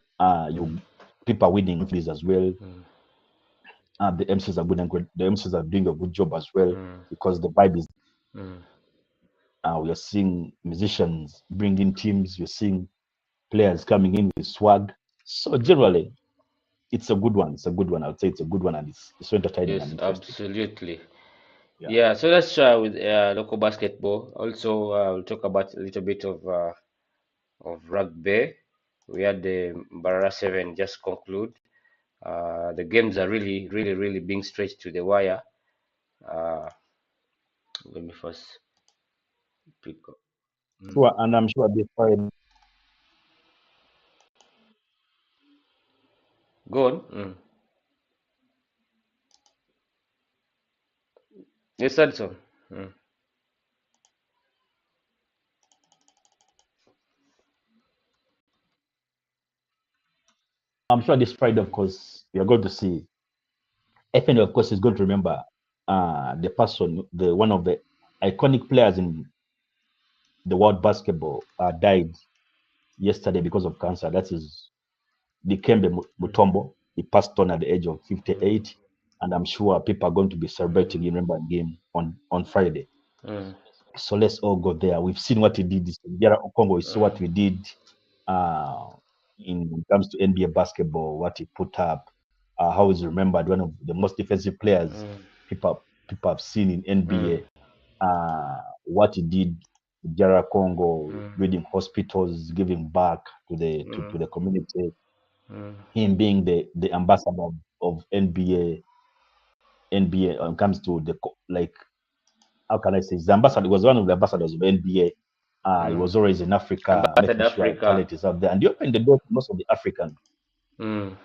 People are winning these as well. The MCs are good and good. The MCs are doing a good job as well because the vibe is. We are seeing musicians bringing teams. We're seeing players coming in with swag. So generally, it's a good one. It's a good one. I would say it's a good one, and it's so entertaining and Yes, interesting. absolutely. Yeah. Yeah, so let's try with local basketball. Also, we'll talk about a little bit of rugby. We had the Barara 7 just conclude. The games are really, really, really being stretched to the wire. Uh, Let me first pick up. Sure, and I'm sure this Friday. Go on. Yes, Hudson. I'm sure this Friday, of course, we are going to see. FNL, of course, is going to remember the person, the one of the iconic players in the world basketball, died yesterday because of cancer. That is Dikembe Mutombo. He passed on at the age of 58, and I'm sure people are going to be celebrating in remembering him on Friday. So let's all go there. We've seen what he did. Yara Okongo, we saw what we did in terms to NBA basketball, what he put up, how he's remembered, one of the most defensive players people have seen in NBA, what he did with Jara Congo, building hospitals, giving back to the community, him being the ambassador of NBA when it comes to like, how can I say, the ambassador. He was one of the ambassadors of NBA. He was always in Africa, making Ambassador sure Africa. talent is up there, and he opened the door to most of the Africans.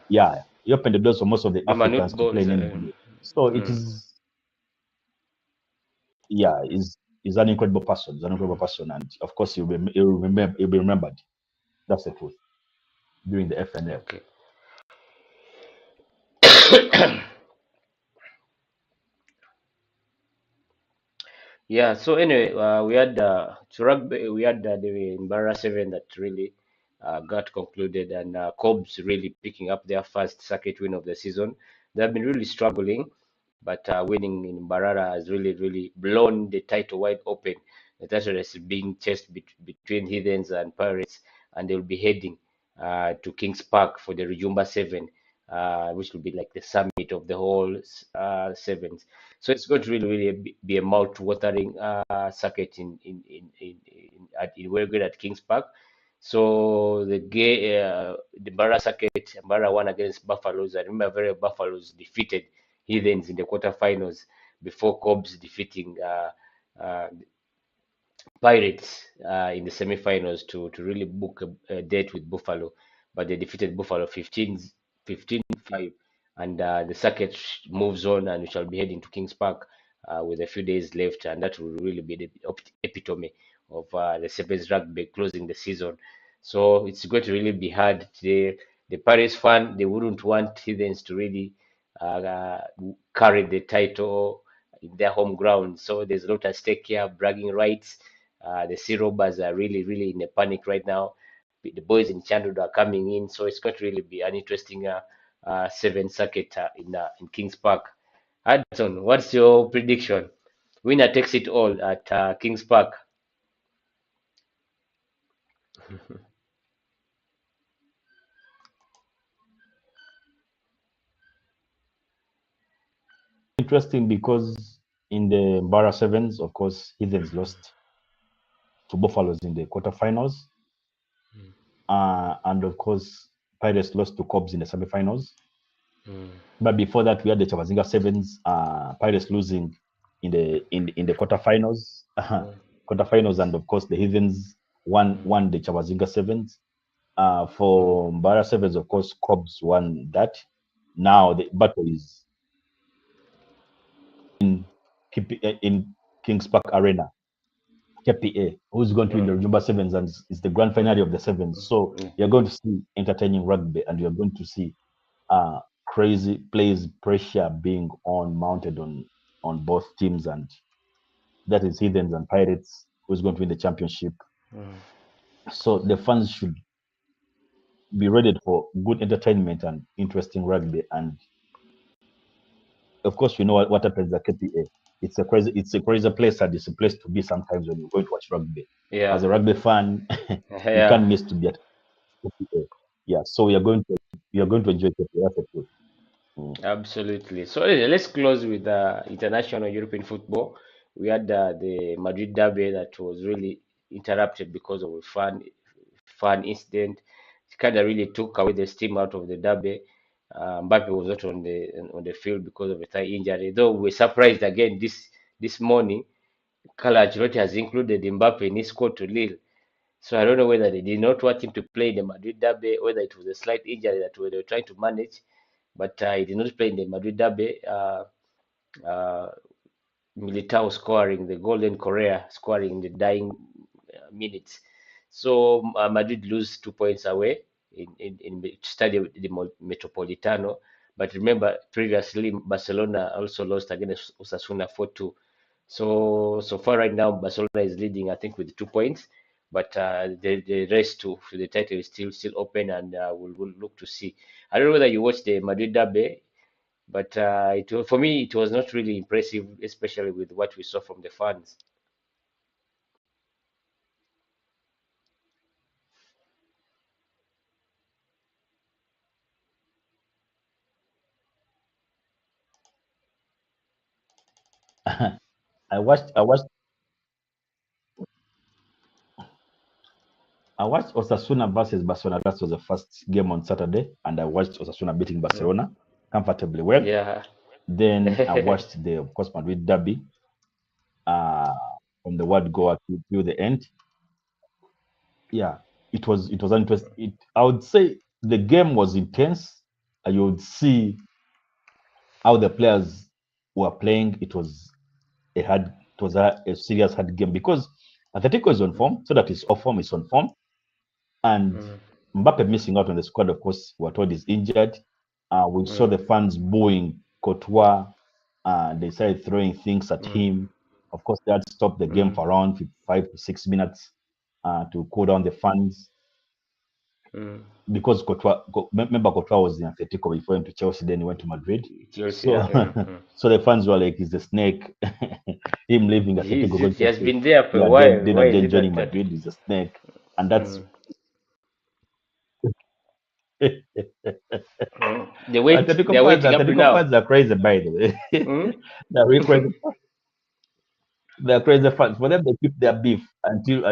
Yeah, he opened the doors for most of the The Africans Manute to play Bones. in NBA. So it is, yeah, is an incredible person. He's an incredible person, and of course he'll be remembered. That's the truth during the FNL. Okay. Yeah, so anyway, we had to rugby, we had the Mbara 7 that really got concluded, and Cobs really picking up their first circuit win of the season. They have been really struggling, but winning in Mbarara has really, really blown the title wide open. The title is being chased between Heathens and Pirates, and they'll be heading to Kings Park for the Rujumba 7. which will be like the summit of the whole sevens. So it's going to really be a mouth-watering circuit in Belgrade at Kings Park. So the Mbara circuit, Mbara won against Buffaloes. I remember very well Buffaloes defeated Heathens in the quarterfinals before Cobs defeating uh, Pirates in the semi-finals to really book a date with Buffalo, but they defeated Buffalo 15-5, and the circuit moves on, and we shall be heading to Kings Park with a few days left, and that will really be the epitome of the Sevens rugby closing the season. So it's going to really be hard today. The Paris fan, they wouldn't want Heathens to really uh, carry the title in their home ground. So there's a lot at stake here, bragging rights. The Sea Robbers are really in a panic right now. The boys in Chandwood are coming in, so it's going to really be an interesting seven circuit in Kings Park. Hudson, what's your prediction? Winner takes it all at Kings Park. Interesting because in the Mbara Sevens, of course, Heathens lost to Buffaloes in the quarterfinals. And of course, Pirates lost to Cobs in the semifinals. But before that, we had the Chavazinga Sevens, Pirates losing in the quarterfinals, quarterfinals, and of course the Heathens won the Chavazinga Sevens. For Mbara Sevens, of course, Cobs won that. Now the battle is in Kings Park Arena. KPA, who's going to win the Rujumba Sevens, and it's the grand finale of the Sevens. So you're going to see entertaining rugby, and you're going to see crazy plays, pressure being mounted on both teams, and that is Heathens and Pirates, who's going to win the championship. So the fans should be ready for good entertainment and interesting rugby. And of course, we know what happens at KPA. It's a crazy place, and it's a place to be sometimes when you're going to watch rugby. Yeah. As a rugby fan, you Yeah. can't miss to be at KPA. Yeah, so you're going to enjoy KPA for sure. Absolutely. So let's close with international European football. We had the Madrid derby that was really interrupted because of a fan incident. It kind of really took away the steam out of the derby. Mbale was not on the field because of a thigh injury. Though we're surprised again this morning, Carlo Ancelotti has included Mbappe in his squad to Lille. So I don't know whether they did not want him to play in the Madrid derby, whether it was a slight injury that they were trying to manage, but he did not play in the Madrid derby. Uh, Militao scoring the golden Correa, scoring in the dying minutes. So Madrid lose 2 points away in the Stadio di Metropolitano. But remember, previously Barcelona also lost against Osasuna 4-2. So far right now, Barcelona is leading, I think, with 2 points. But the race to the title is still open, and we'll look to see. I don't know whether you watched the Madrid derby, but for me, it was not really impressive, especially with what we saw from the fans. I watched Osasuna versus Barcelona. That was the first game on Saturday, and I watched Osasuna beating Barcelona comfortably well. Yeah. Then I watched the, of course, Madrid derby from the word go till the end. Yeah, it was interesting. I would say the game was intense. You would see how the players were playing. It was a serious hard game because Atletico is on form, so that is off form is on form. And Mbappe missing out on the squad, of course, we're told is injured. We saw the fans booing Courtois. They started throwing things at him. Of course, they had to stop the game for around 5 to 6 minutes to cool down the fans. Because remember Courtois was in Atletico before he went to Chelsea, then he went to Madrid. Chelsea, so the fans were like, he's a snake. Him leaving Atletico. He has been there for a while. Then again joining Madrid is a snake. And that's The wait, they're waiting up to Atletico now. fans are crazy, by the way. Mm? They're really crazy. They're crazy fans. For them, they keep their beef until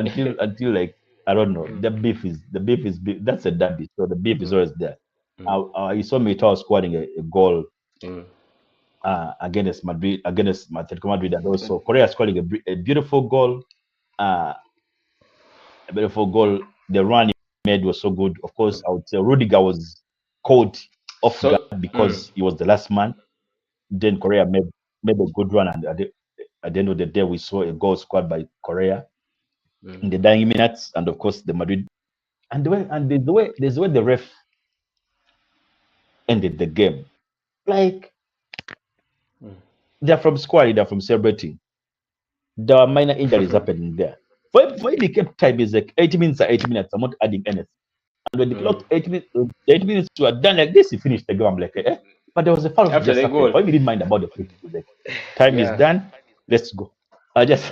like I don't know. Mm, The beef is beef. That's a derby, so the beef is mm, always there. mm, You saw Militao scoring a goal mm. against Madrid, against Atletico Madrid, and also Korea scoring a beautiful goal. Uh, a beautiful goal. The run he made was so good. Of course, I would say Rudiger was caught off guard So, because he was the last man. Then Korea made a good run, and at the end of the day, we saw a goal scored by Korea mm, in the dying minutes, and of course the Madrid, and there's the way the ref ended the game. Like mm. they're from squad, they're from celebrating. There are minor injuries happening there. For him, he kept time is like 80 minutes or 80 minutes. I'm not adding anything. And when the Mm. clock 8 minutes were done like this, he finished the game. I'm like, eh? But there was a foul which After just the happened. goal, For him, he didn't mind about the free kick. He's like, time is yeah, done. Let's go. I just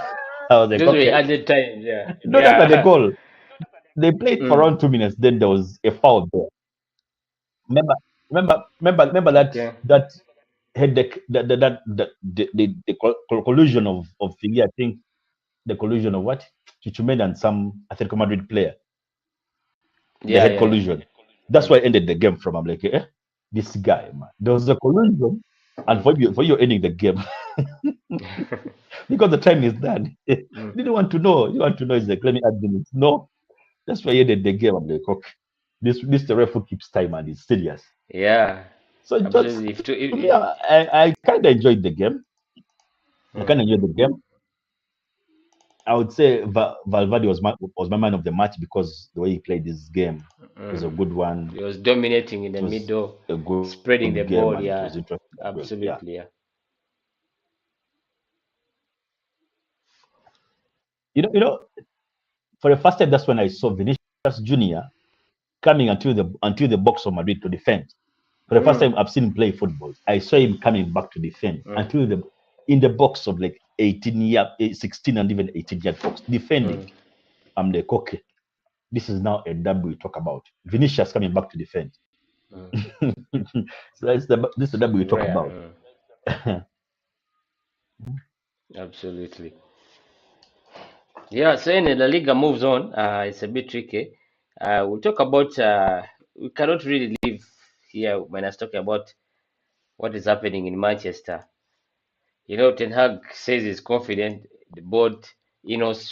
I was like, those were okay. added times. Yeah, Not after the yeah. goal. They played for Mm. around 2 minutes. Then there was a foul there. Remember, remember Okay. that headache, the collusion of thingy. I think the collusion of what Chichumeni and some Atletico Madrid player. They Yeah, had yeah, collusion. That's yeah. why I ended the game from. I'm like, this guy, man. There was a collusion, and Mm, for you ending the game because the time is done. You mm. didn't want to know. You want to know is like, let me add minutes. No, that's why I ended the game. I'm like, okay, this the ref who keeps time and is serious. Yeah, So just absolutely. If to, to me, I kind of enjoyed the game. I mm, kind of enjoyed the game. I would say Valverde was my man of the match because the way he played this game was a mm. good one. He was dominating in the It was middle, a spreading the good game ball. and it Yeah, was interesting as well. Yeah. absolutely. Yeah. You know, for the first time, that's when I saw Vinicius Junior coming until the box of Madrid to defend. For the first Mm, time I've seen him play football, I saw him coming back to defend mm, until the in the box of like 16 and even 18-yard box defending. mm, I'm like, okay, this is now a derby we talk about. Vinicius coming back to defend. mm. So this is the derby we talk Rare. about. Mm, absolutely. Yeah. So in La Liga moves on. It's a bit tricky. We'll talk about. We cannot really leave here when I was talking about what is happening in Manchester. Ten Hag says he's confident. The board,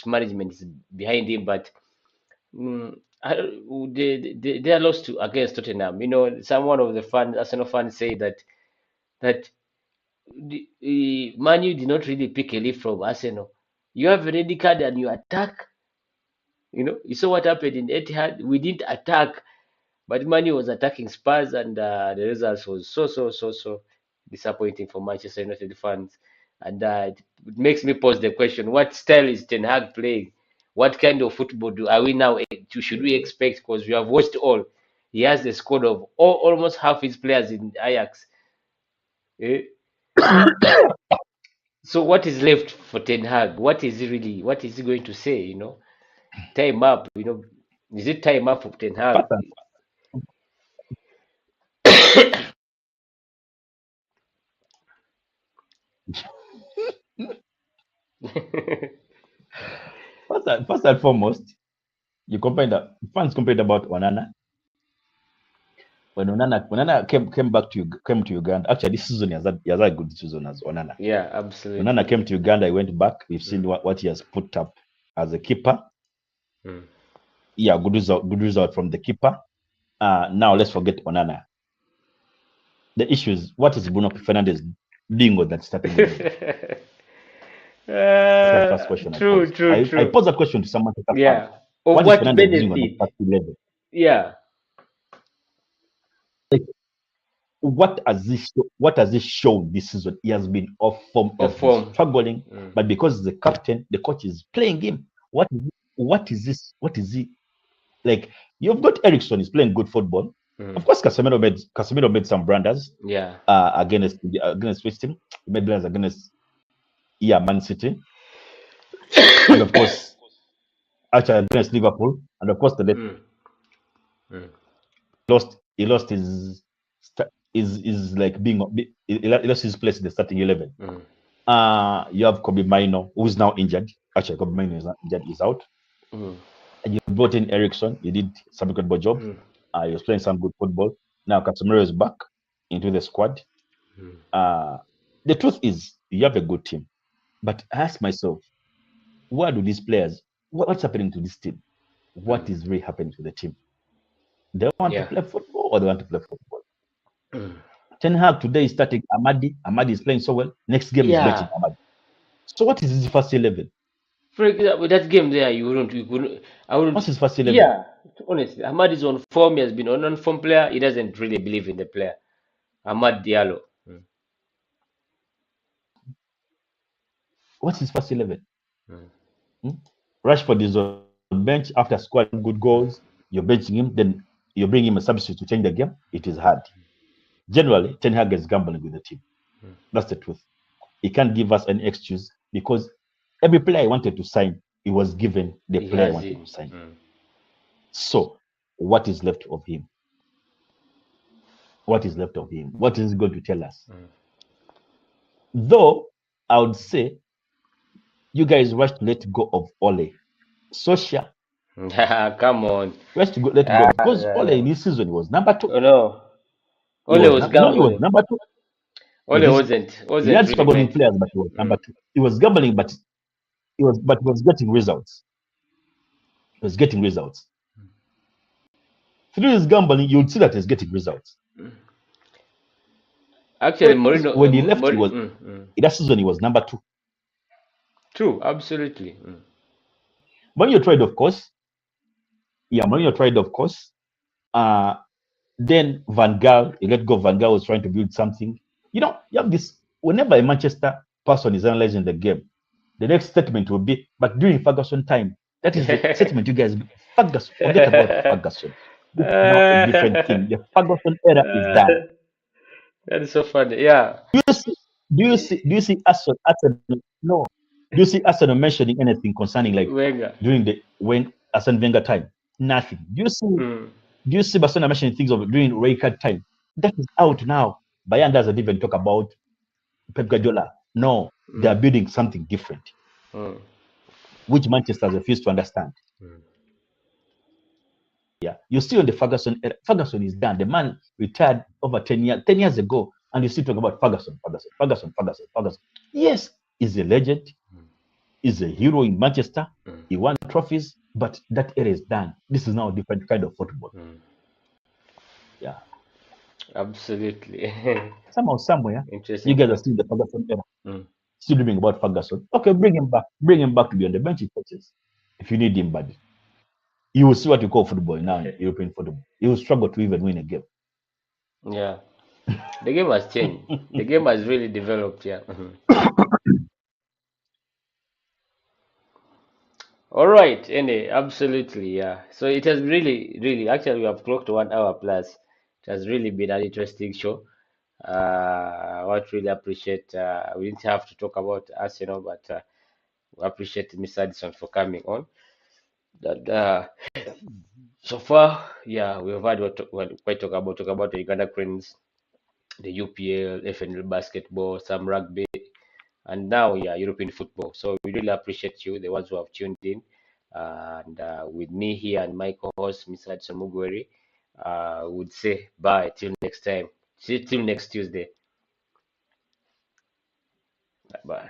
management is behind him, but mm, they are lost to against Tottenham. One of the Arsenal fans say that Man U did not really pick a leaf from Arsenal. You have a red card and you attack. You saw what happened in Etihad. We didn't attack, but Man U was attacking Spurs, and the results was so disappointing for Manchester United fans. And it makes me pose the question: what style is Ten Hag playing? What kind of football are we now? Should we expect? Because we have watched all. He has the squad of almost half his players in Ajax. Eh? So what is left for Ten Hag? What is he really? What is he going to say? Time up. Is it time up for Ten Hag? First and, first and foremost, you complained that fans complained about Onana. When Onana came to Uganda. Actually, this season he has had a good season as Onana. Yeah, Onana absolutely. came to Uganda. He went back. We've seen Mm, what he has put up as a keeper. mm. Yeah, good result from the keeper. Now let's forget Onana. The issue is what is Bruno Fernandes doing on that starting 11? That's the first question I True, posed. true, I true. posed that question to someone to fan. Yeah. Of What is what Fernandes doing on that benefit? starting 11? Yeah. Like, what has he shown this season? He has been off form. He Of has been form. struggling. Mm. But because he's the captain, the coach is playing him. What is this? What is he like? You've got Ericsson. He's playing good football. Mm. Of course, Casemiro made some blunders Yeah. against West Ham. He made blunders against Man City, and of course, actually against Liverpool, and of course, Mm. Mm. lost he lost his is like being he lost his place in the starting 11. You have Kobe Mino, who's now injured. Actually, Kobe Mino is not injured; he's out. And you brought in Ericsson. He did some incredible job. He was playing some good football. Now Casemiro is back into the squad. The truth is, you have a good team, but I ask myself, where do these players? What's happening to this team? What is really happening to the team? They want to play football, or they want to play football. Ten Hag today is starting Amadi. Amadi is playing so well. Next game is benching Amadi. So what is his first 11? For example, that game there, you couldn't. I wouldn't. What's his first 11? Yeah, honestly, Ahmad is on form. He has been on form player. He doesn't really believe in the player. Ahmad Diallo. What's his first 11? Rashford is on bench after scoring good goals. You're benching him, then you bring him a substitute to change the game. It is hard. Generally, Ten Hag is gambling with the team. That's the truth. He can't give us any excuse because every player he wanted to sign, he was given the player he wanted to sign. So, what is left of him? What is left of him? What is he going to tell us? Though, I would say, you guys rush to let go of Ole. Socia. Come on. Rush to let go because Ole in this season was number 2. Oh, no. Ole was gambling. No, he was number 2. Ole wasn't. He had struggling players, but he was number 2. He was gambling, but he was getting results. He was getting results. Through his gambling, you would see that he's getting results. Actually, Mourinho, when he left, he was in that season he was number 2. True, absolutely. Mourinho tried, of course. Yeah, Mourinho tried, of course. Then Van Gaal, he let go. Van Gaal was trying to build something. You have this. Whenever a Manchester person is analyzing the game, the next statement will be, "But during Ferguson time, that is the statement you guys. Ferguson, forget about Ferguson. This is now a different thing. The Ferguson era is done." That is so funny. Yeah. Do you see Arsenal? No. Do you see Arsenal mentioning anything concerning like Wenger when Arsene Wenger time? Nothing. Do you see Barcelona mentioning things of during Rijkaard time? That is out now. Bayern doesn't even talk about Pep Guardiola. No, they are building something different, which Manchester has refused to understand. Yeah, you're still in the Ferguson era. Ferguson is done. The man retired over 10 years ago, and you still talk about Ferguson. Yes, he's a legend. He's a hero in Manchester. He won trophies, but that era is done. This is now a different kind of football. Yeah. Absolutely. Somehow, somewhere, Interesting. you guys are still in the Ferguson era. Still dreaming about Ferguson. Okay, bring him back. Bring him back to be on the bench if you need him badly. You will see what you call football now in European football. You will struggle to even win a game. Yeah. The game has changed. The game has really developed, yeah. All right, absolutely, yeah. So it has really, actually, we have clocked 1 hour plus. It has really been an interesting show. What really appreciate. We didn't have to talk about Arsenal, but we appreciate Mr. Addison for coming on. That so far, yeah, we've had quite talk about the Uganda Cranes, the UPL, FNL basketball, some rugby, and now, yeah, European football. So we really appreciate you, the ones who have tuned in. And with me here and my co-host, Mr. Hudson Mugweri, would say bye till next time. See you till next Tuesday. Bye.